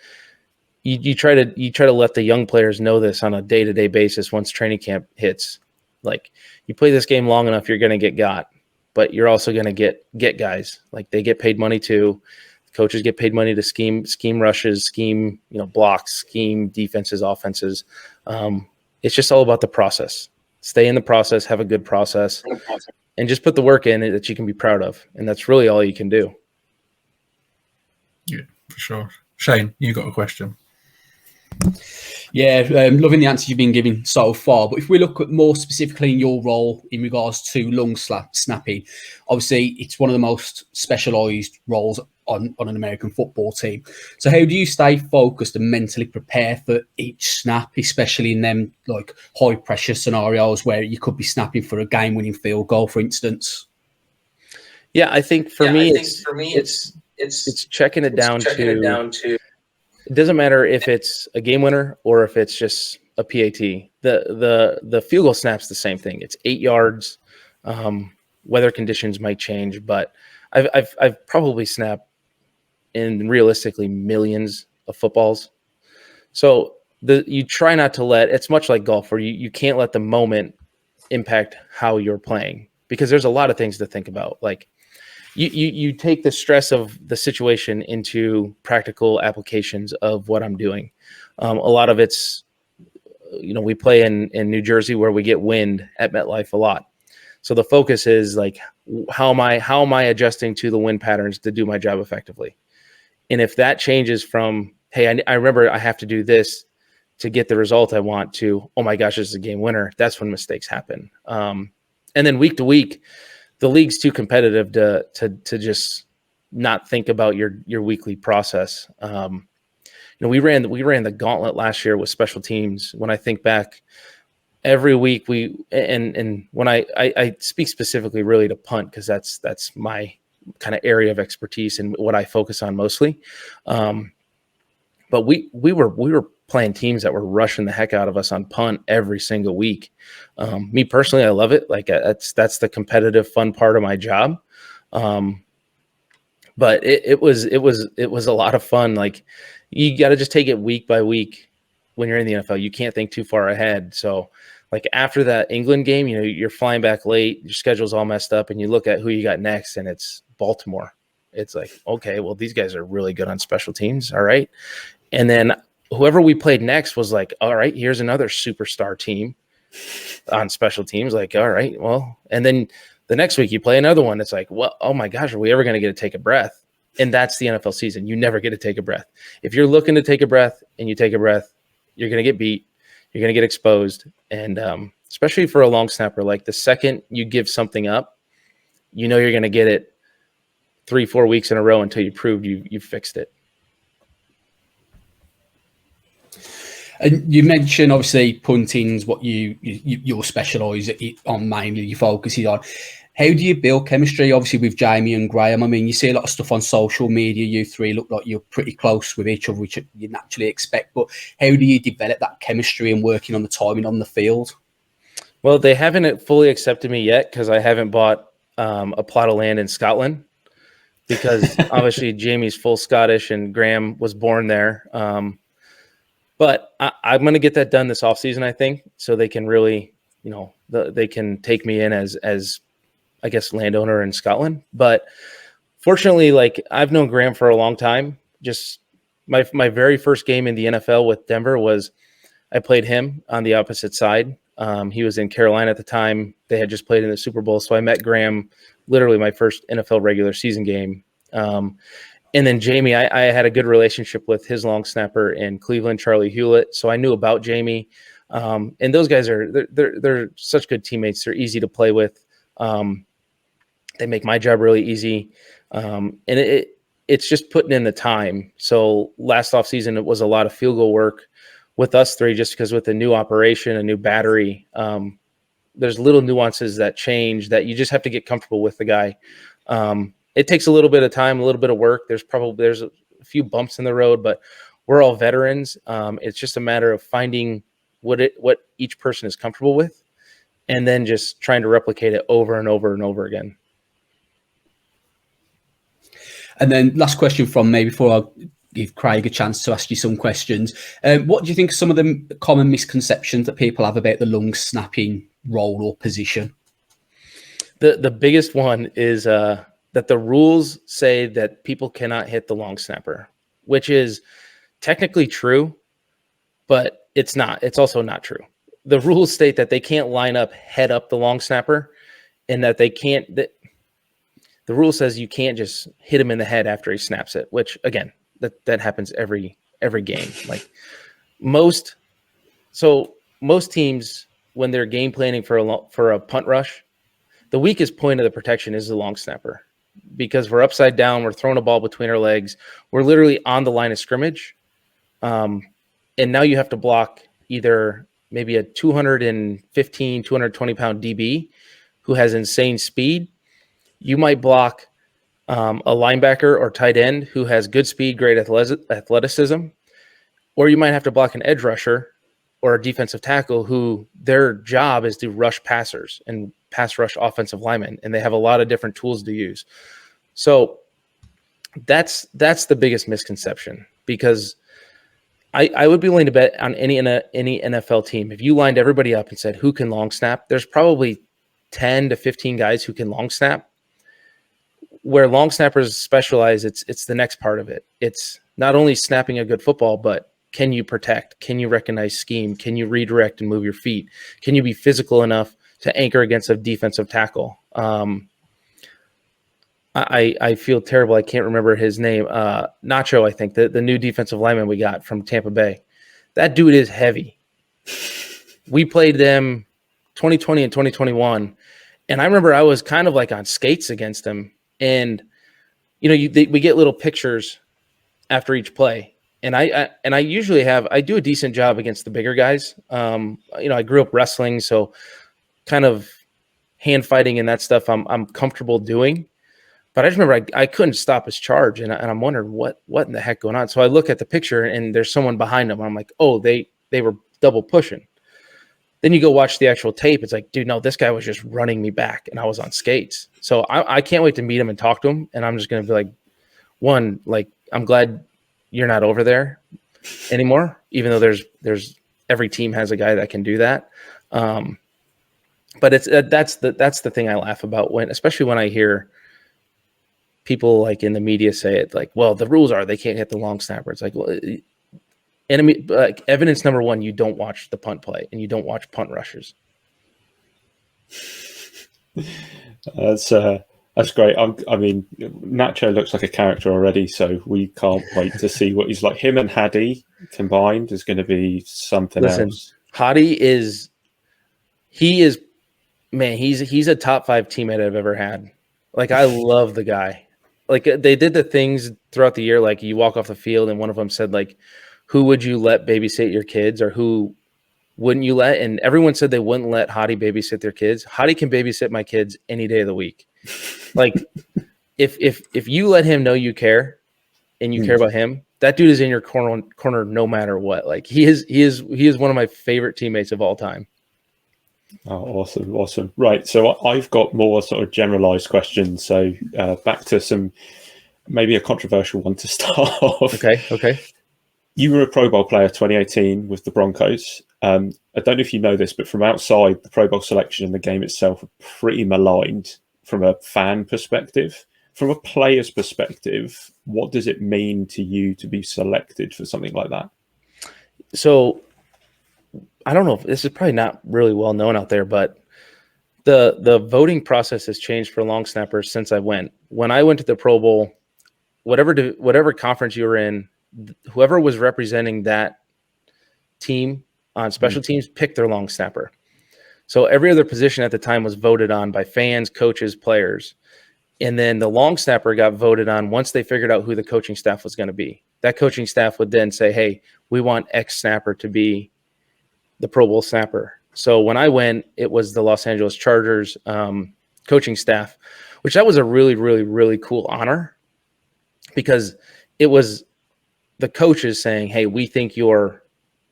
you try to let the young players know this on a day-to-day basis. Once training camp hits, like, you play this game long enough, you're going to get got, but you're also going to get guys. Like, they get paid money too. Coaches get paid money to scheme rushes, scheme blocks, scheme defenses, offenses. It's just all about the process. Stay in the process, have a good process, and just put the work in that you can be proud of. And that's really all you can do. Yeah, for sure. Shane, you got a question. Yeah, loving the answers you've been giving so far. But if we look at more specifically in your role in regards to lung snapping, obviously it's one of the most specialised roles on an American football team. So how do you stay focused and mentally prepare for each snap, especially in them like high pressure scenarios where you could be snapping for a game-winning field goal, for instance? Yeah, I think for me, it's checking it down to. It doesn't matter if it's a game winner or if it's just a PAT. The field goal snap's the same thing. It's 8 yards. Weather conditions might change, but I've probably snapped in realistically millions of footballs. So you try not to it's much like golf, where you can't let the moment impact how you're playing, because there's a lot of things to think about. Like, you take the stress of the situation into practical applications of what I'm doing. A lot of it's, we play in New Jersey where we get wind at MetLife a lot. So the focus is like, how am I adjusting to the wind patterns to do my job effectively? And if that changes from, hey, I remember I have to do this to get the result I want, to, oh my gosh, this is a game winner, that's when mistakes happen. And then week to week, the league's too competitive to just not think about your weekly process. We ran the gauntlet last year with special teams. When I think back, every week and when I speak specifically really to punt, because that's my kind of area of expertise and what I focus on mostly. But we were playing teams that were rushing the heck out of us on punt every single week. Me personally, I love it. Like, that's the competitive, fun part of my job. But it was a lot of fun. Like, you got to just take it week by week when you're in the NFL. You can't think too far ahead. So, like, after that England game, you're flying back late, your schedule's all messed up, and you look at who you got next, and it's Baltimore. It's like, okay, well, these guys are really good on special teams. All right. And then whoever we played next was like, all right, here's another superstar team on special teams. Like, all right, well, and then the next week you play another one. It's like, well, oh my gosh, are we ever going to get to take a breath? And that's the NFL season. You never get to take a breath. If you're looking to take a breath and you take a breath, you're going to get beat. You're going to get exposed. And especially for a long snapper, like, the second you give something up, you're going to get it 3-4 weeks in a row until you prove you fixed it. And you mentioned, obviously, punting's what you're specialised on, mainly you focus on. How do you build chemistry? Obviously, with Jamie and Graham. I mean, you see a lot of stuff on social media. You three look like you're pretty close with each other, which you naturally expect. But how do you develop that chemistry and working on the timing on the field? Well, they haven't fully accepted me yet because I haven't bought a plot of land in Scotland, because obviously Jamie's full Scottish and Graham was born there. But I'm going to get that done this offseason, I think, so they can really, they can take me in as I guess, landowner in Scotland. But fortunately, like, I've known Graham for a long time. Just my very first game in the NFL with Denver was I played him on the opposite side. He was in Carolina at the time. They had just played in the Super Bowl. So I met Graham literally my first NFL regular season game. And then Jamie, I had a good relationship with his long snapper in Cleveland, Charlie Hewlett. So I knew about Jamie. And those guys they're such good teammates. They're easy to play with. They make my job really easy. And it's just putting in the time. So last offseason, it was a lot of field goal work with us three, just because with a new operation, a new battery, there's little nuances that change that you just have to get comfortable with the guy. It takes a little bit of time, a little bit of work. There's a few bumps in the road, but we're all veterans. It's just a matter of finding what each person is comfortable with, and then just trying to replicate it over and over and over again. And then last question from me before I give Craig a chance to ask you some questions. What do you think are some of the common misconceptions that people have about the long snapping role or position? The biggest one is that the rules say that people cannot hit the long snapper, which is technically true, but it's not. It's also not true. The rules state that they can't line up head up the long snapper, and that they can't. The rule says you can't just hit him in the head after he snaps it, which again, that happens every game. Like most teams, when they're game planning for a punt rush, the weakest point of the protection is the long snapper, because we're upside down, we're throwing a ball between our legs, we're literally on the line of scrimmage, and now you have to block either maybe a 215, 220 pound DB who has insane speed. You might block a linebacker or tight end who has good speed, great athleticism, or you might have to block an edge rusher or a defensive tackle who their job is to rush passers and pass rush offensive linemen, and they have a lot of different tools to use. So that's the biggest misconception, because I would be willing to bet on any NFL team, if you lined everybody up and said who can long snap, there's probably 10 to 15 guys who can long snap. Where long snappers specialize, it's the next part of it. It's not only snapping a good football, but can you protect? Can you recognize scheme? Can you redirect and move your feet? Can you be physical enough to anchor against a defensive tackle? I feel terrible. I can't remember his name. Nacho, I think, the new defensive lineman we got from Tampa Bay. That dude is heavy. We played them 2020 and 2021, and I remember I was kind of like on skates against him. And we get little pictures after each play, and I usually I do a decent job against the bigger guys. I grew up wrestling, so kind of hand fighting and that stuff I'm comfortable doing. But I just remember I couldn't stop his charge, and I'm wondering what in the heck going on. So I look at the picture, and there's someone behind him. I'm like, oh, they were double pushing. Then you go watch the actual tape. It's like, dude, no, this guy was just running me back, and I was on skates. So I can't wait to meet him and talk to him. And I'm just going to be like, one, like, I'm glad you're not over there anymore, even though there's every team has a guy that can do that. But it's that's the thing I laugh about, especially when I hear people like in the media say it, like, well, the rules are they can't hit the long snapper. It's like, well, evidence number one, you don't watch the punt play and you don't watch punt rushers. That's great. I mean, Nacho looks like a character already, so we can't wait to see what he's like. Him and Hottie combined is going to be something else. Hottie is a top 5 teammate I've ever had. Like, I love the guy. Like, they did the things throughout the year, like you walk off the field and one of them said, like, who would you let babysit your kids, or who wouldn't you let? And everyone said they wouldn't let Hottie babysit their kids. Hottie can babysit my kids any day of the week. Like if you let him know you care and you care about him, that dude is in your corner no matter what. Like he is one of my favorite teammates of all time. Oh, awesome. Right. So I've got more sort of generalized questions. So back to some, maybe a controversial one to start off. Okay. You were a Pro Bowl player 2018 with the Broncos. I don't know if you know this, but from outside, the Pro Bowl selection and the game itself are pretty maligned from a fan perspective. From a player's perspective, what does it mean to you to be selected for something like that? So I don't know if this is probably not really well known out there, but the voting process has changed for long snappers since I went. When I went to the Pro Bowl, whatever conference you were in, whoever was representing that team on special teams picked their long snapper. So every other position at the time was voted on by fans, coaches, players. And then the long snapper got voted on once they figured out who the coaching staff was going to be. That coaching staff would then say, hey, we want X snapper to be the Pro Bowl snapper. So when I went, it was the Los Angeles Chargers coaching staff, which that was a really, really, really cool honor because it was the coaches saying, hey, we think you're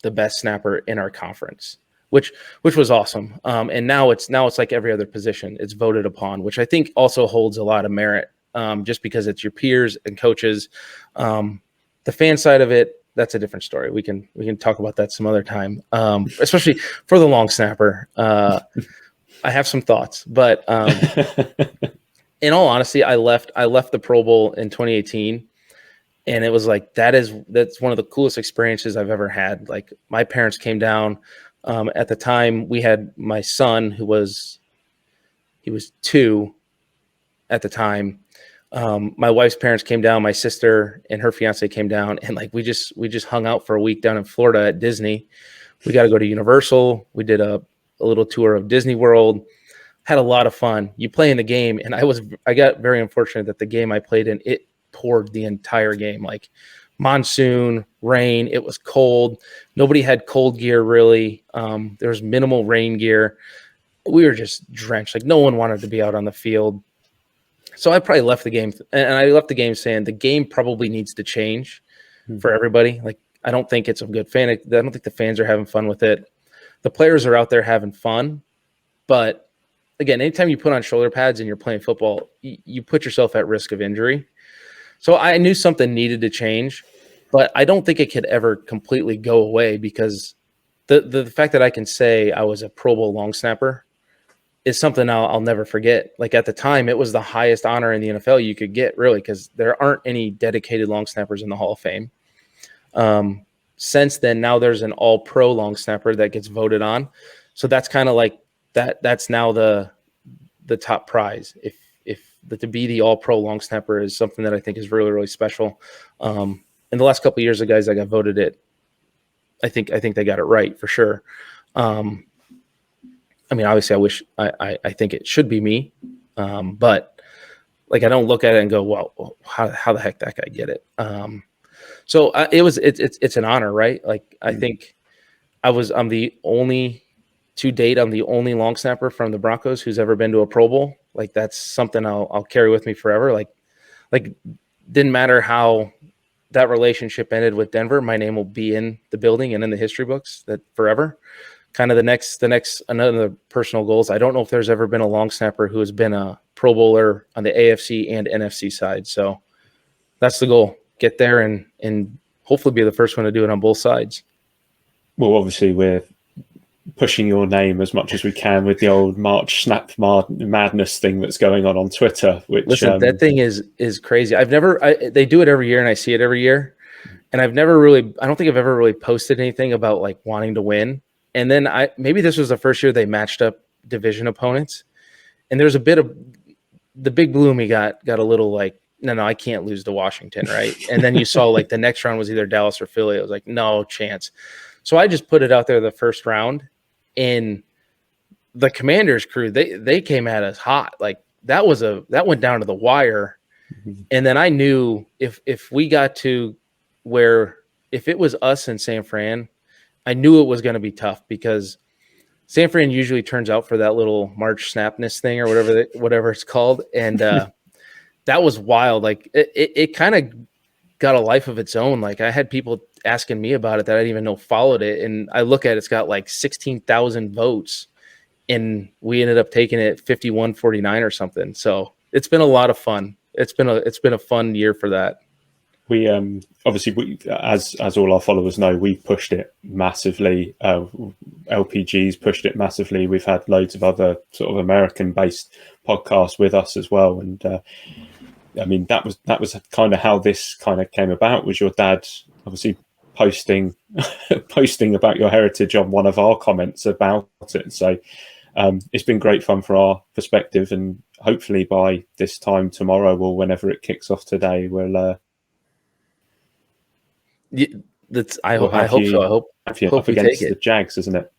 the best snapper in our conference, which was awesome. And now it's like every other position, it's voted upon, which I think also holds a lot of merit just because it's your peers and coaches. The fan side of it, that's a different story. We can talk about that some other time, especially for the long snapper. I have some thoughts, but in all honesty, I left the Pro Bowl in 2018. And it was like, that's one of the coolest experiences I've ever had. Like my parents came down. At the time, we had my son, he was 2 at the time. My wife's parents came down, my sister and her fiance came down, and like we just hung out for a week down in Florida at Disney. We got to go to Universal. We did a little tour of Disney World. Had a lot of fun. You play in the game, and I got very unfortunate that the game I played in, it poured the entire game, like monsoon, rain. It was cold. Nobody had cold gear really. There was minimal rain gear. We were just drenched. Like no one wanted to be out on the field. So I probably left the game, and I left the game saying the game probably needs to change for everybody. Like I don't think it's a good fan. I don't think the fans are having fun with it. The players are out there having fun, but again, anytime you put on shoulder pads and you're playing football, you put yourself at risk of injury. So I knew something needed to change, but I don't think it could ever completely go away because the fact that I can say I was a Pro Bowl long snapper is something I'll never forget. Like at the time, it was the highest honor in the NFL you could get, really, because there aren't any dedicated long snappers in the Hall of Fame. Since then, now there's an all-pro long snapper that gets voted on. So that's kind of like that's now the top prize. If to be the all-pro long snapper is something that I think is really, really special. In the last couple of years, the guys that got voted it, I think they got it right for sure. I mean, obviously, I think it should be me, but like I don't look at it and go, "Well, how the heck that guy get it?" So it's an honor, right? Like I think I'm the only to date. I'm the only long snapper from the Broncos who's ever been to a Pro Bowl. Like that's something I'll carry with me forever. Like didn't matter how that relationship ended with Denver. My name will be in the building and in the history books that forever. Kind of the next another personal goals. I don't know if there's ever been a long snapper who has been a Pro Bowler on the AFC and NFC side. So that's the goal. Get there and hopefully be the first one to do it on both sides. Well, obviously we're pushing your name as much as we can with the old March Snap madness thing that's going on Twitter. Which listen, that thing is crazy. They do it every year and I see it every year. And I don't think I've ever really posted anything about like wanting to win. And then maybe this was the first year they matched up division opponents. And there's a bit of the Big Blue me got a little like, no, I can't lose to Washington, right? And then you saw like the next round was either Dallas or Philly. I was like, no chance. So I just put it out there the first round, and the Commanders crew, they came at us hot. Like that went down to the wire. Mm-hmm. And then I knew if we got to where if it was us in San Fran, I knew it was going to be tough because San Fran usually turns out for that little March snapness thing or whatever it's called. And that was wild. Like it kind of got a life of its own. Like I had people asking me about it that I didn't even know followed it. And I look at it, it's got like 16,000 votes and we ended up taking it 51-49 or something. So it's been a lot of fun. It's been a fun year for that. We obviously, as all our followers know, we pushed it massively. LPG's pushed it massively. We've had loads of other sort of American-based podcasts with us as well. And I mean, that was kind of how this kind of came about. Was your dad obviously posting about your heritage on one of our comments about it? So it's been great fun for our perspective, and hopefully by this time tomorrow or whenever it kicks off today, we'll. I hope so. I hope up against the Jags, isn't it?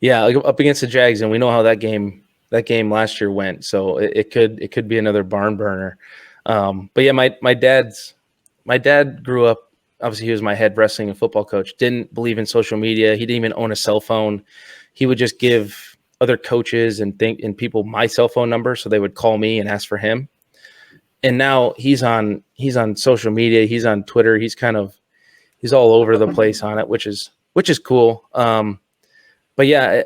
Yeah, up against the Jags, and we know how that game last year went. So it could be another barn burner. But yeah, my dad grew up. Obviously, he was my head wrestling and football coach. Didn't believe in social media. He didn't even own a cell phone. He would just give other coaches and people my cell phone number, so they would call me and ask for him. And now he's on social media. He's on Twitter. He's all over the place on it, which is cool. But yeah,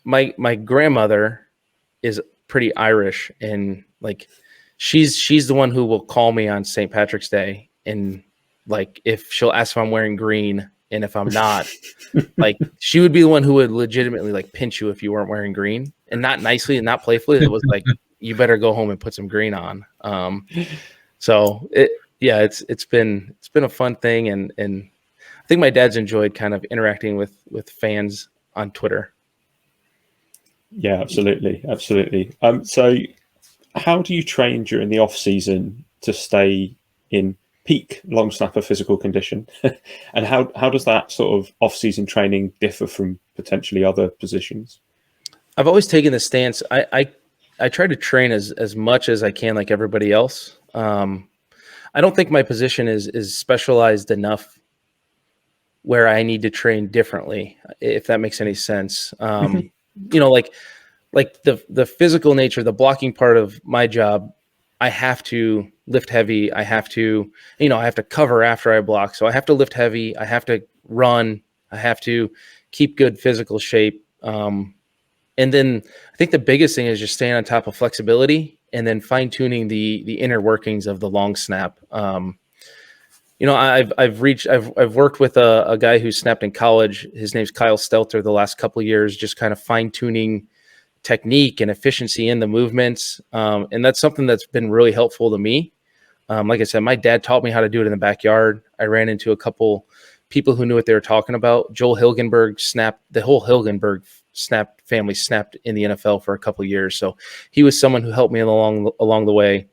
my grandmother is pretty Irish, and like she's the one who will call me on St. Patrick's Day, and like if she'll ask if I'm wearing green, and if I'm not, like she would be the one who would legitimately like pinch you if you weren't wearing green, and not nicely and not playfully. It was like you better go home and put some green on. So it's been a fun thing, and I think my dad's enjoyed kind of interacting with fans on Twitter. Yeah, absolutely. So how do you train during the off season to stay in peak long snapper physical condition? And how does that sort of off season training differ from potentially other positions? I've always taken the stance. I try to train as much as I can, like everybody else. I don't think my position is specialized enough where I need to train differently, if that makes any sense. You know, like the physical nature, the blocking part of my job, I have to lift heavy. I have to cover after I block. So I have to lift heavy. I have to run. I have to keep good physical shape. And then I think the biggest thing is just staying on top of flexibility and then fine tuning the inner workings of the long snap. You know, I've worked with a guy who snapped in college. His name's Kyle Stelter. The last couple of years, just kind of fine tuning technique and efficiency in the movements, and that's something that's been really helpful to me. Like I said, my dad taught me how to do it in the backyard. I ran into a couple people who knew what they were talking about. Joel Hilgenberg snapped. The whole Hilgenberg family snapped in the NFL for a couple of years, so he was someone who helped me along the way.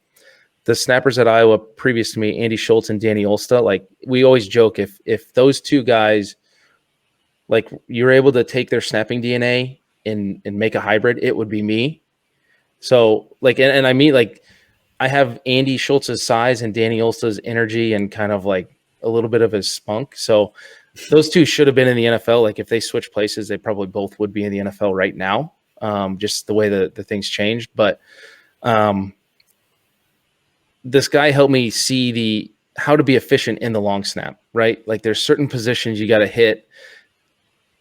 The snappers at Iowa previous to me, Andy Schultz and Danny Olsta, like we always joke, if those two guys, like you're able to take their snapping DNA and make a hybrid, it would be me. So like, and I mean, like I have Andy Schultz's size and Danny Olsta's energy and kind of like a little bit of his spunk. So those two should have been in the NFL. Like if they switch places, they probably both would be in the NFL right now. Just the way the things changed. But this guy helped me see how to be efficient in the long snap, right? Like there's certain positions you got to hit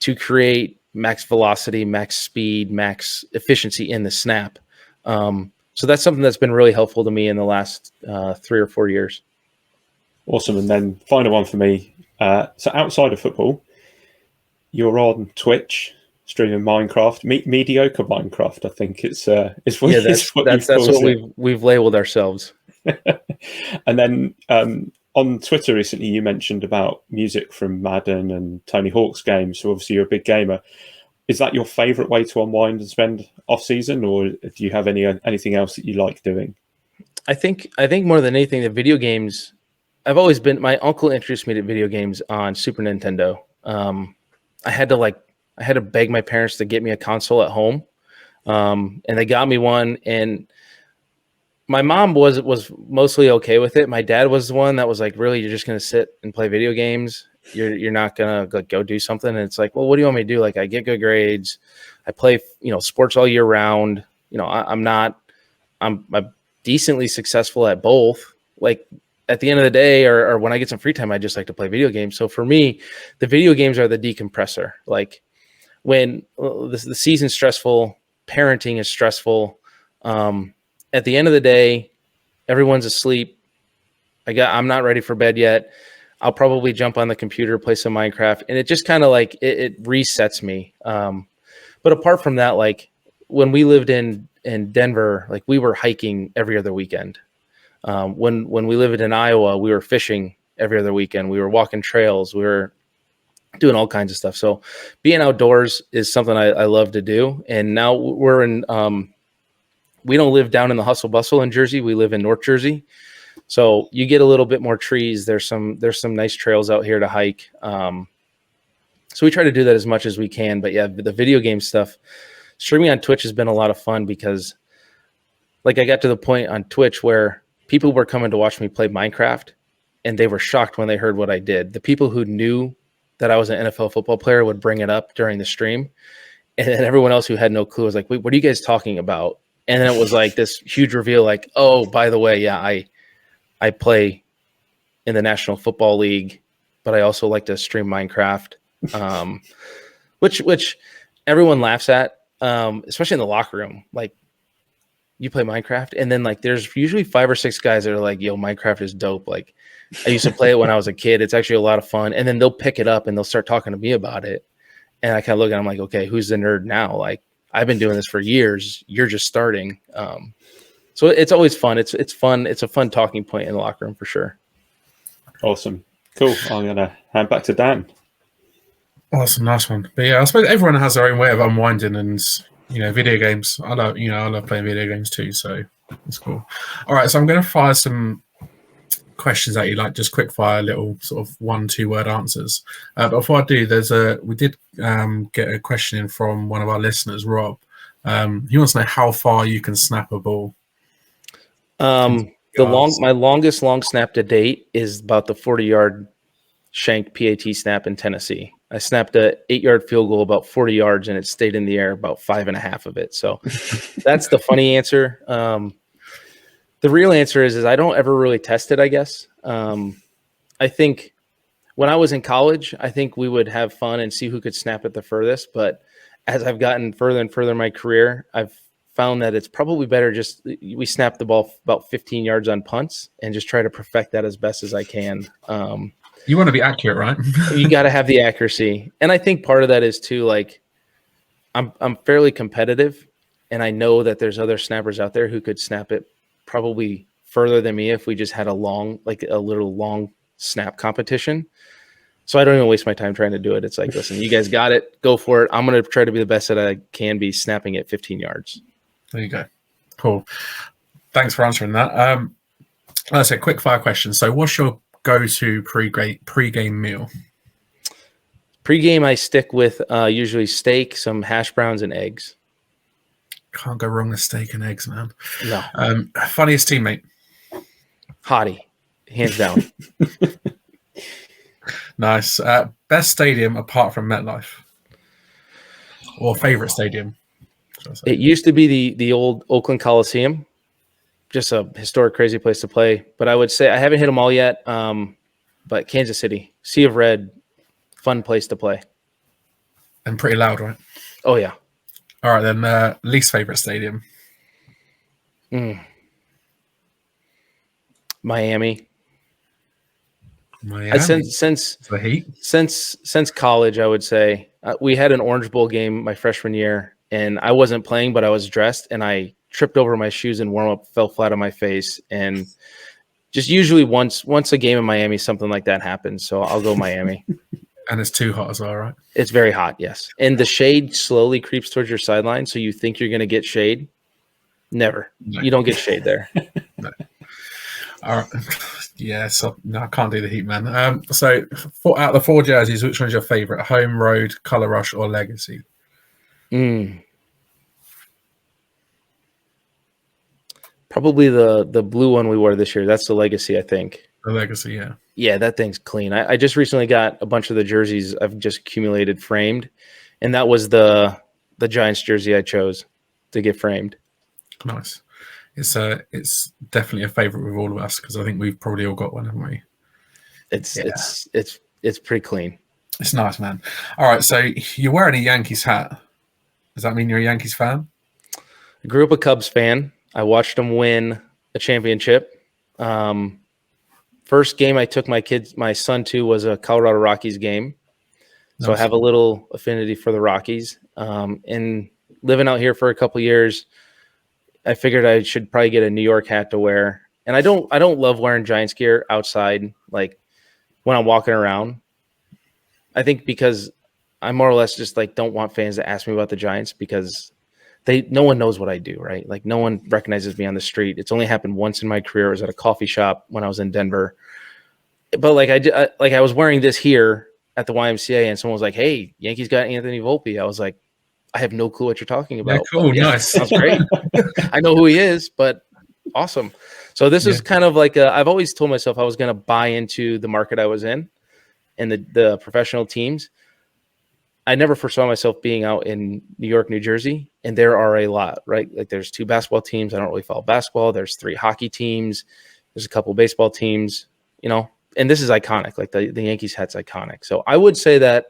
to create max velocity, max speed, max efficiency in the snap. So that's something that's been really helpful to me in the last 3 or 4 years. Awesome. And then final one for me. So outside of football, you're on Twitch streaming Minecraft, mediocre Minecraft. I think it's what we've labeled ourselves. And then on Twitter recently, you mentioned about music from Madden and Tony Hawk's games. So obviously you're a big gamer. Is that your favorite way to unwind and spend off season, or do you have anything else that you like doing? I think more than anything, the video games. My uncle introduced me to video games on Super Nintendo. I had to beg my parents to get me a console at home, and they got me one. And my mom was mostly okay with it. My dad was the one that was like, really, you're just going to sit and play video games? You're not gonna go do something. And it's like, well, what do you want me to do? Like, I get good grades, I play, sports all year round. I'm decently successful at both. Like, at the end of the day, or when I get some free time, I just like to play video games. So for me, the video games are the decompressor. Like, when the season's stressful, parenting is stressful. At the end of the day, everyone's asleep. I'm not ready for bed yet. I'll probably jump on the computer, play some Minecraft, and it just kind of like it resets me. But apart from that, like when we lived in Denver, like we were hiking every other weekend. When we lived in Iowa, we were fishing every other weekend. We were walking trails. We were doing all kinds of stuff. So being outdoors is something I love to do. And now we're in, we don't live down in the hustle bustle in Jersey. We live in North Jersey. So you get a little bit more trees. There's some nice trails out here to hike. So we try to do that as much as we can. But yeah, the video game stuff, streaming on Twitch has been a lot of fun because like I got to the point on Twitch where people were coming to watch me play Minecraft and they were shocked when they heard what I did. The people who knew that I was an NFL football player would bring it up during the stream. And then everyone else who had no clue was like, wait, what are you guys talking about? And then it was like this huge reveal, like, oh, by the way, yeah, I play in the National Football League, but I also like to stream Minecraft, which everyone laughs at, especially in the locker room. Like, you play Minecraft, and then like there's usually 5 or 6 guys that are like, yo, Minecraft is dope. Like, I used to play it when I was a kid. It's actually a lot of fun. And then they'll pick it up and they'll start talking to me about it. And I kind of look at them like, okay, who's the nerd now? Like, I've been doing this for years. You're just starting. So it's always fun. It's fun. It's a fun talking point in the locker room for sure. Awesome. Cool. I'm going to hand back to Dan. Awesome. Nice one. But yeah, I suppose everyone has their own way of unwinding and, video games. I love playing video games too. So it's cool. All right. So I'm going to fire some questions at you, like just quick fire little sort of 1-2 word answers. But before I do, we did get a question in from one of our listeners, Rob. He wants to know how far you can snap a ball. My longest long snap to date is about the 40-yard shank PAT snap in Tennessee. I snapped a 8-yard field goal about 40 yards and it stayed in the air about 5.5 of it. So that's the funny answer. The real answer is I don't ever really test it, I guess. I think when I was in college, I think we would have fun and see who could snap it the furthest. But as I've gotten further and further in my career, I've found that it's probably better we snap the ball about 15 yards on punts and just try to perfect that as best as I can. You want to be accurate, right? You got to have the accuracy. And I think part of that is too, like, I'm fairly competitive and I know that there's other snappers out there who could snap it probably further than me if we just had a little long snap competition. So I don't even waste my time trying to do it. It's like, listen, you guys got it. Go for it. I'm going to try to be the best that I can be snapping it 15 yards. There you go. Cool. Thanks for answering that. That's a quick fire question. So what's your go-to pre-game meal? Pre-game, I stick with usually steak, some hash browns, and eggs. Can't go wrong with steak and eggs, man. No. Funniest teammate? Hottie, hands down. Nice. Best stadium apart from MetLife? Or favorite stadium? It used to be the old Oakland Coliseum. Just a historic, crazy place to play. But I would say I haven't hit them all yet. But Kansas City, Sea of Red, fun place to play. And pretty loud, right? Oh, yeah. All right, then least favorite stadium? Miami. Since the Heat? Since college, I would say we had an Orange Bowl game my freshman year, and I wasn't playing, but I was dressed, and I tripped over my shoes and warm up, fell flat on my face, and just usually once a game in Miami, something like that happens. So I'll go Miami. And it's too hot as well, right? It's very hot, yes. And the shade slowly creeps towards your sideline, so you think you're going to get shade. Never. No. You don't get shade there. No. All right. Yeah, so no, I can't do the Heat, man. So out of the 4 jerseys, which one's your favorite? Home, road, color rush, or legacy? Probably the blue one we wore this year. That's the legacy, I think. The legacy, yeah. Yeah, that thing's clean. I just recently got a bunch of the jerseys I've just accumulated framed, and that was the Giants jersey I chose to get framed. Nice. It's definitely a favorite with all of us because I think we've probably all got one, haven't we? It's pretty clean. It's nice, man. All right, so you're wearing a Yankees hat. Does that mean you're a Yankees fan? I grew up a Cubs fan. I watched them win a championship. First game I took my son to was a Colorado Rockies game. So Nice. I have a little affinity for the Rockies. And living out here for a couple years, I figured I should probably get a New York hat to wear. And I don't love wearing Giants gear outside, like when I'm walking around. I think because I more or less just like don't want fans to ask me about the Giants because no one knows what I do, right? Like no one recognizes me on the street. It's only happened once in my career. It was at a coffee shop when I was in Denver. But like I was wearing this here at the YMCA and someone was like, "Hey, Yankees got Anthony Volpe." I was like, I have no clue what you're talking about. Yeah, cool, yeah, nice. Sounds great. I know who he is, but awesome. So this is kind of like I've always told myself I was going to buy into the market I was in and the professional teams. I never foresaw myself being out in New York, New Jersey, and there are a lot, right? Like there's 2 basketball teams. I don't really follow basketball. There's 3 hockey teams. There's a couple baseball teams, and this is iconic. Like the Yankees hat's iconic. So I would say that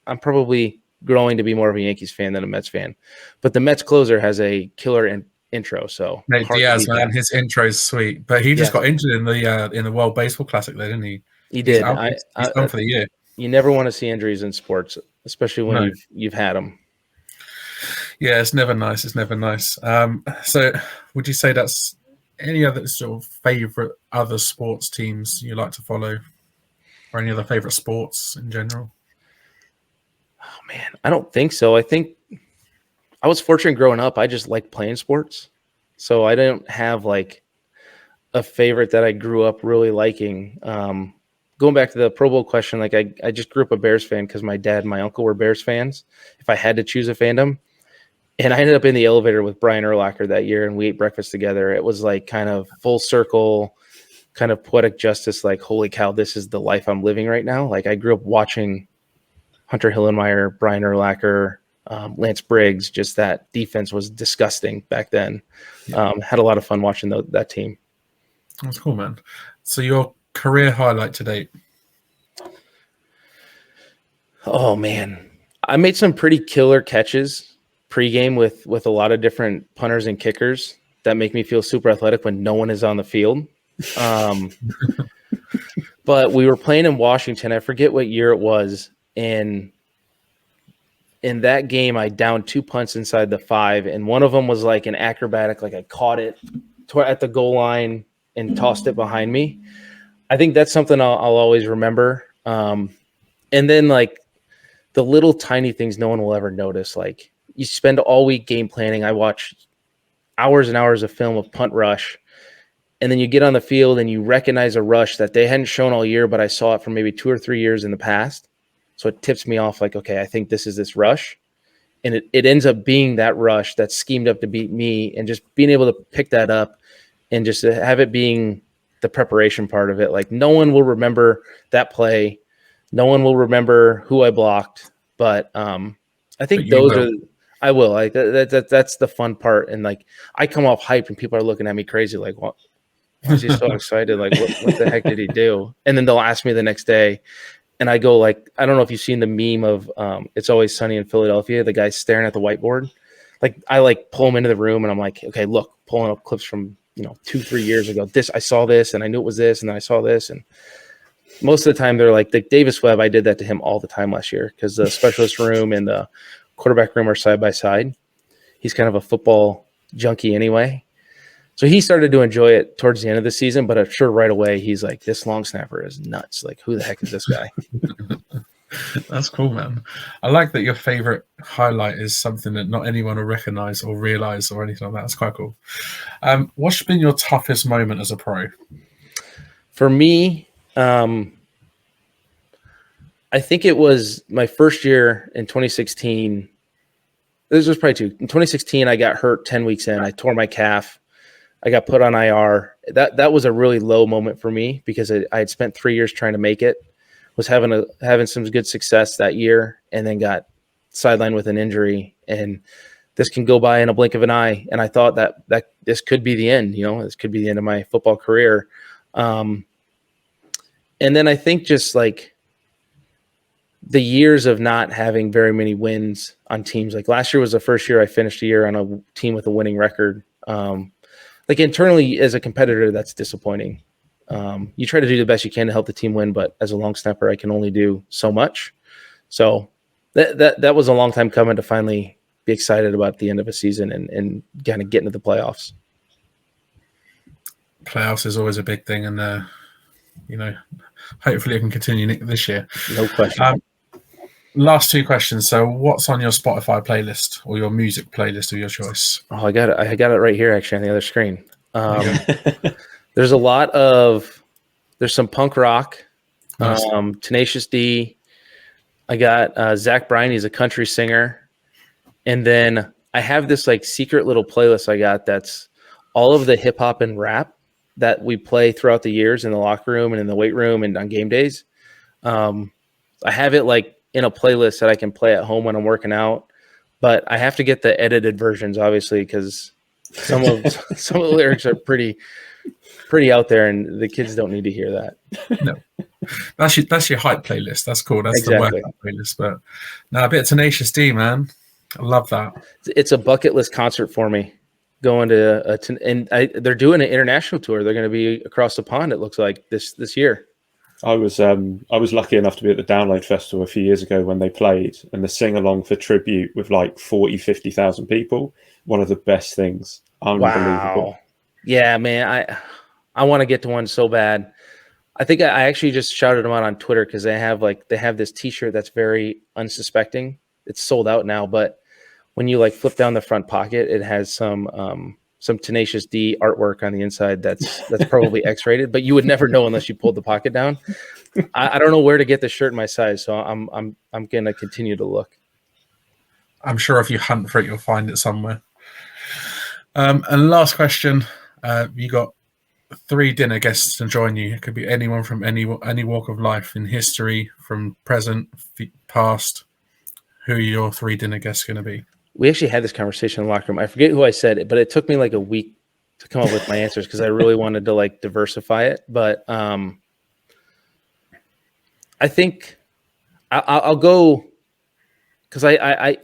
I'm probably growing to be more of a Yankees fan than a Mets fan, but the Mets closer has a killer intro. So Nate Diaz, man, his intro is sweet, but he just got injured in the World Baseball Classic, there, didn't he? He did. He's done for the year. You never want to see injuries in sports, especially when you've had them. Yeah, it's never nice. It's never nice. So, would you say that's any other sort of favorite other sports teams you like to follow, or any other favorite sports in general? Oh man, I don't think so. I think I was fortunate growing up. I just like playing sports, so I don't have like a favorite that I grew up really liking. Going back to the Pro Bowl question, like I just grew up a Bears fan because my dad and my uncle were Bears fans. If I had to choose a fandom, and I ended up in the elevator with Brian Urlacher that year, and we ate breakfast together. It was like kind of full circle, kind of poetic justice. Like, holy cow, this is the life I'm living right now. Like I grew up watching Hunter Hillenmeyer, Brian Urlacher, Lance Briggs. Just that defense was disgusting back then. Had a lot of fun watching that team. That's cool, man. So your career highlight to date? Oh man, I made some pretty killer catches pregame with a lot of different punters and kickers that make me feel super athletic when no one is on the field. But we were playing in Washington. I forget what year it was. And in that game, I downed 2 punts inside the 5. And one of them was like an acrobatic, like I caught it at the goal line and tossed it behind me. I think that's something I'll always remember. And then like the little tiny things no one will ever notice. Like you spend all week game planning. I watch hours and hours of film of punt rush. And then you get on the field and you recognize a rush that they hadn't shown all year, but I saw it for maybe 2 or 3 years in the past. So it tips me off like, okay, I think this is this rush. And it ends up being that rush that's schemed up to beat me, and just being able to pick that up and just have it being the preparation part of it. Like no one will remember that play. No one will remember who I blocked, but I think those are, I will like that's the fun part. And like, I come off hype and people are looking at me crazy. Like, what? Why is he so excited? Like, what the heck did he do? And then they'll ask me the next day. And I go like, I don't know if you've seen the meme of It's Always Sunny in Philadelphia, the guy staring at the whiteboard. Like I like pull him into the room and I'm like, okay, look, pulling up clips from 2-3 years ago. I saw this and I knew it was this, and then I saw this. And most of the time they're like Davis Webb. I did that to him all the time last year because the specialist room and the quarterback room are side by side. He's kind of a football junkie anyway. So he started to enjoy it towards the end of the season, but I'm sure right away he's like, this long snapper is nuts. Like, who the heck is this guy? That's cool, man. I like that your favorite highlight is something that not anyone will recognize or realize or anything like that. That's quite cool. What's been your toughest moment as a pro? For me, I think it was my first year in 2016. This was probably 2. In 2016, I got hurt 10 weeks in. I tore my calf. I got put on IR. That was a really low moment for me because I had spent 3 years trying to make it, was having some good success that year, and then got sidelined with an injury. And this can go by in a blink of an eye. And I thought that this could be the end, this could be the end of my football career. And then I think just like the years of not having very many wins on teams, like last year was the first year I finished a year on a team with a winning record. Like internally as a competitor, that's disappointing. You try to do the best you can to help the team win, but as a long snapper, I can only do so much. So that was a long time coming to finally be excited about the end of a season and kind of get into the playoffs. Playoffs is always a big thing, and hopefully it can continue this year. No question. Last two questions. So, what's on your Spotify playlist or your music playlist of your choice? Oh, I got it. I got it right here, actually, on the other screen. There's some punk rock, Nice. Tenacious D. I got Zach Bryan. He's a country singer. And then I have this like secret little playlist I got that's all of the hip hop and rap that we play throughout the years in the locker room and in the weight room and on game days. I have it like in a playlist that I can play at home when I'm working out, but I have to get the edited versions, obviously, because some of the lyrics are pretty out there, and the kids don't need to hear that. No, that's your hype playlist. That's cool. That's Exactly. The workout playlist. But no, a bit of Tenacious D, man. I love that. It's a bucket list concert for me. Going to they're doing an international tour. They're going to be across the pond. It looks like this year. I was lucky enough to be at the Download Festival a few years ago when they played, and the sing along for tribute with like 50,000 people. One of the best things. Unbelievable. Wow. Yeah, man. I want to get to one so bad. I think I actually just shouted them out on Twitter because they have this T-shirt that's very unsuspecting. It's sold out now, but when you like flip down the front pocket, it has some Tenacious D artwork on the inside that's probably X-rated, but you would never know unless you pulled the pocket down. I don't know where to get the shirt in my size, so I'm gonna continue to look. I'm sure if you hunt for it, you'll find it somewhere. And last question, you got 3 dinner guests to join you. It could be anyone from any walk of life in history, from present, past. Who are your 3 dinner guests going to be? We actually had this conversation in the locker room. I forget who I said it, but it took me like a week to come up with my answers because I really wanted to like diversify it. But I think I'll go because I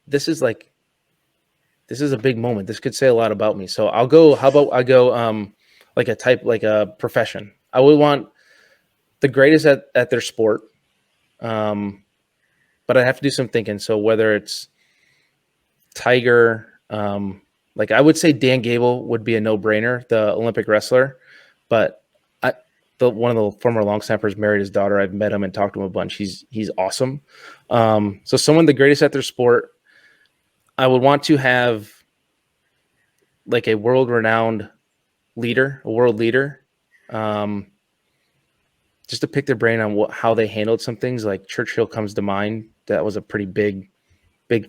this is a big moment. This could say a lot about me. So I'll go. How about I go like a profession? I would want the greatest at their sport. But I have to do some thinking. So whether it's Tiger, like I would say Dan Gable would be a no-brainer, the Olympic wrestler. But one of the former long snappers married his daughter. I've met him and talked to him a bunch. He's awesome. So someone the greatest at their sport. I would want to have like a world-renowned leader, a world leader. Just to pick their brain on how they handled some things. Like Churchill comes to mind. That was a pretty big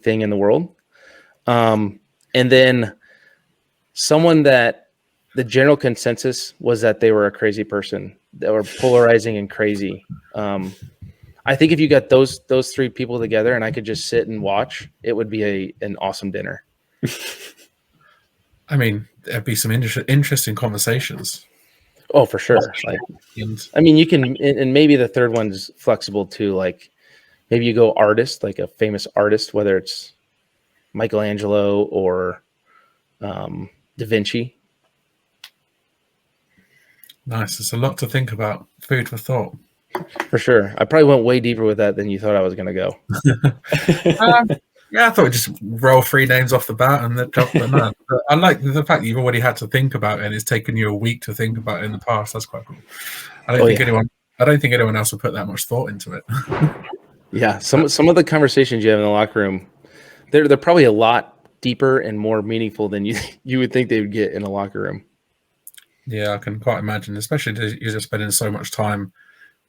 thing in the world. And then someone that the general consensus was that they were a crazy person, that were polarizing and crazy. I think if you got those 3 people together and I could just sit and watch, it would be an awesome dinner. I mean, there'd be some interesting conversations. Oh, for sure. I mean, you can, and maybe the third one's flexible too. Like maybe you go artist, like a famous artist, whether it's Michelangelo or Da Vinci. Nice. There's a lot to think about. Food for thought. For sure. I probably went way deeper with that than you thought I was going to go. Yeah, I thought we'd just roll 3 names off the bat and then drop them out. But I like the fact that you've already had to think about it and it's taken you a week to think about it in the past. That's quite cool. I don't think anyone else would put that much thought into it. Yeah, some of the conversations you have in the locker room, they're probably a lot deeper and more meaningful than you would think they would get in a locker room. Yeah, I can quite imagine, especially you're just spending so much time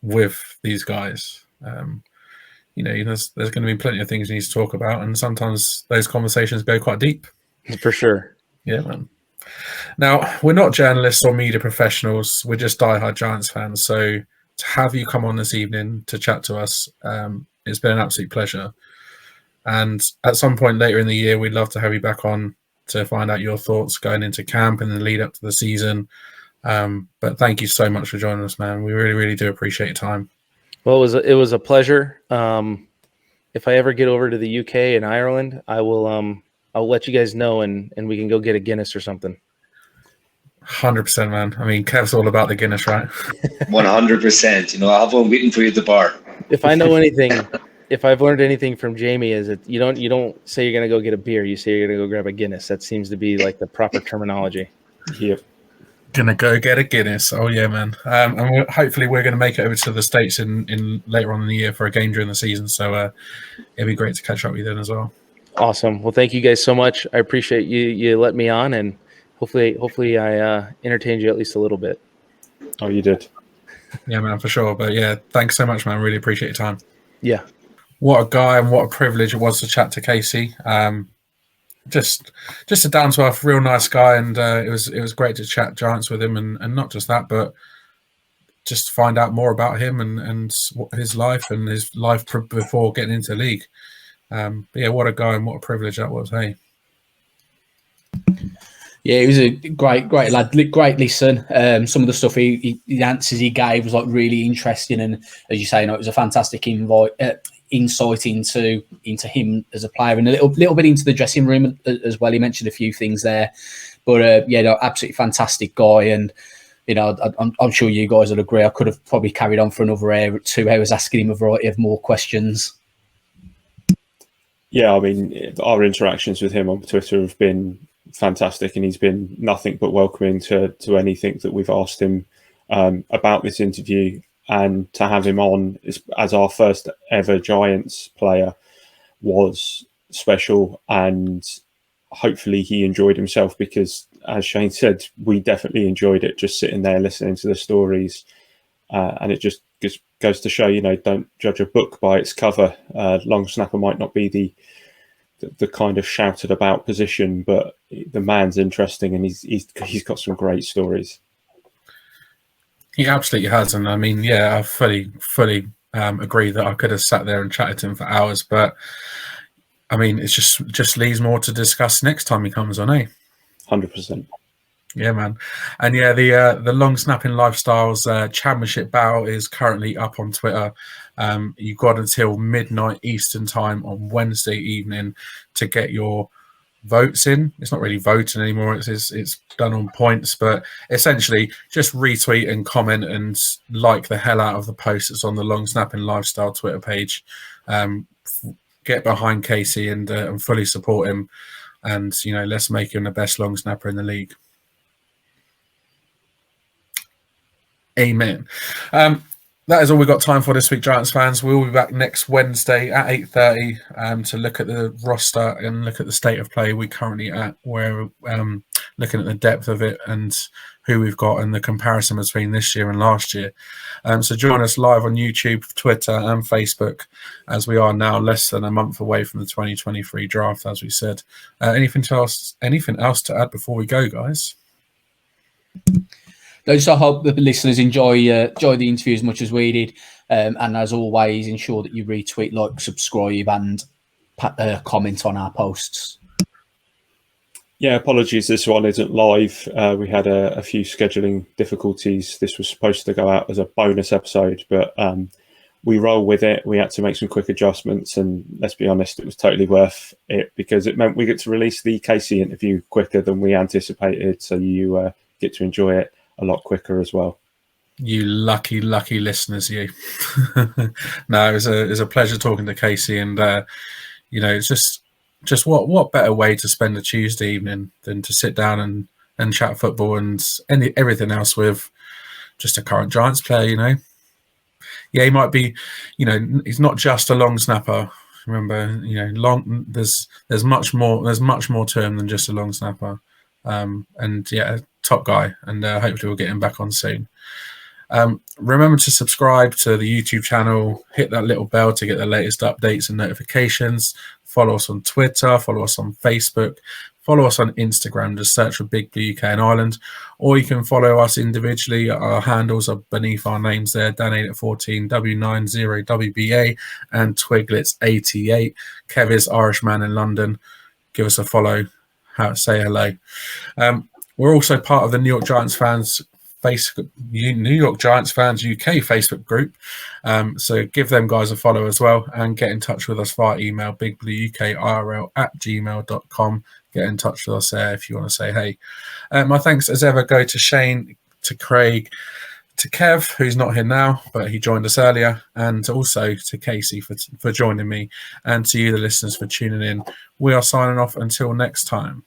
with these guys. There's going to be plenty of things you need to talk about, and sometimes those conversations go quite deep. For sure. Yeah, man. Now, we're not journalists or media professionals. We're just diehard Giants fans. So to have you come on this evening to chat to us, it's been an absolute pleasure. And at some point later in the year, we'd love to have you back on to find out your thoughts going into camp and the lead up to the season. But thank you so much for joining us, man. We really, really do appreciate your time. Well, it was a pleasure. If I ever get over to the UK and Ireland, I'll let you guys know, and we can go get a Guinness or something. 100%, man. I mean, Kev's all about the Guinness, right? 100%. You know, I'll have one waiting for you at the bar. If I know anything, if I've learned anything from Jamie, is that you don't say you're gonna go get a beer. You say you're gonna go grab a Guinness. That seems to be like the proper terminology. Yep. Gonna go get a Guinness. Oh yeah, man. And hopefully we're gonna make it over to the States in later on in the year for a game during the season. So it'd be great to catch up with you then as well. Awesome. Well, thank you guys so much. I appreciate you letting me on, and hopefully I entertained you at least a little bit. Oh, you did. Yeah, man, for sure. But yeah, thanks so much, man. Really appreciate your time. Yeah. What a guy and what a privilege it was to chat to Casey. Just a down to earth, real nice guy, and it was great to chat Giants with him, and not just that, but just find out more about him and his life before getting into the league. But yeah, what a guy and what a privilege that was. Hey. Yeah, he was a great lad, great listen. Some of the stuff the answers he gave was like really interesting, and as you say, it was a fantastic insight into him as a player, and a little bit into the dressing room as well. He mentioned a few things there, but absolutely fantastic guy, and I'm sure you guys would agree. I could have probably carried on for another 2 hours asking him a variety of more questions. Yeah, I mean, our interactions with him on Twitter have been fantastic, and he's been nothing but welcoming to anything that we've asked him about this interview. And to have him on as our first ever Giants player was special, and hopefully he enjoyed himself, because as Shane said, we definitely enjoyed it, just sitting there listening to the stories. And it just goes to show, don't judge a book by its cover. Long snapper might not be the kind of shouted about position, but the man's interesting, and he's got some great stories. He absolutely has, and I mean, yeah, I fully agree that I could have sat there and chatted to him for hours, but I mean, it's just leaves more to discuss next time he comes on, eh? 100%. Yeah, man. And yeah, the long snapping lifestyles championship battle is currently up on Twitter. You've got until midnight Eastern time on Wednesday evening to get your votes in. It's not really voting anymore. It's done on points, but essentially just retweet and comment and like the hell out of the post that's on the long snapping lifestyle Twitter page. Get behind Casey and fully support him, and let's make him the best long snapper in the league. Amen. That is all we've got time for this week, Giants fans. We'll be back next Wednesday at 8:30 to look at the roster and look at the state of play we're currently at. We're looking at the depth of it and who we've got and the comparison between this year and last year. So join us live on YouTube, Twitter and Facebook, as we are now less than a month away from the 2023 draft, as we said. Anything else to add before we go, guys? I just hope that the listeners enjoy the interview as much as we did. And as always, ensure that you retweet, like, subscribe and comment on our posts. Yeah, apologies, this one isn't live. We had a few scheduling difficulties. This was supposed to go out as a bonus episode, but we roll with it. We had to make some quick adjustments, and let's be honest, it was totally worth it, because it meant we get to release the Casey interview quicker than we anticipated, so you get to enjoy it a lot quicker as well. You lucky listeners, you. No, it was a pleasure talking to Casey, and it's just what better way to spend a Tuesday evening than to sit down and chat football and everything else with just a current Giants player. Yeah, he might be, he's not just a long snapper. Remember, there's much more to him than just a long snapper. And yeah, top guy, and hopefully we'll get him back on soon. Remember to subscribe to the YouTube channel, hit that little bell to get the latest updates and notifications. Follow us on Twitter, follow us on Facebook, follow us on Instagram, just search for Big Blue UK and Ireland, or you can follow us individually. Our handles are beneath our names there, Dan814, W90WBA, and Twiglets88. Kev is Irishman in London. Give us a follow, say hello. We're also part of the New York Giants fans UK Facebook group. So give them guys a follow as well, and get in touch with us via email, bigblueukirl@gmail.com. Get in touch with us there if you want to say hey. My thanks as ever go to Shane, to Craig, to Kev, who's not here now, but he joined us earlier, and also to Casey for joining me, and to you, the listeners, for tuning in. We are signing off until next time.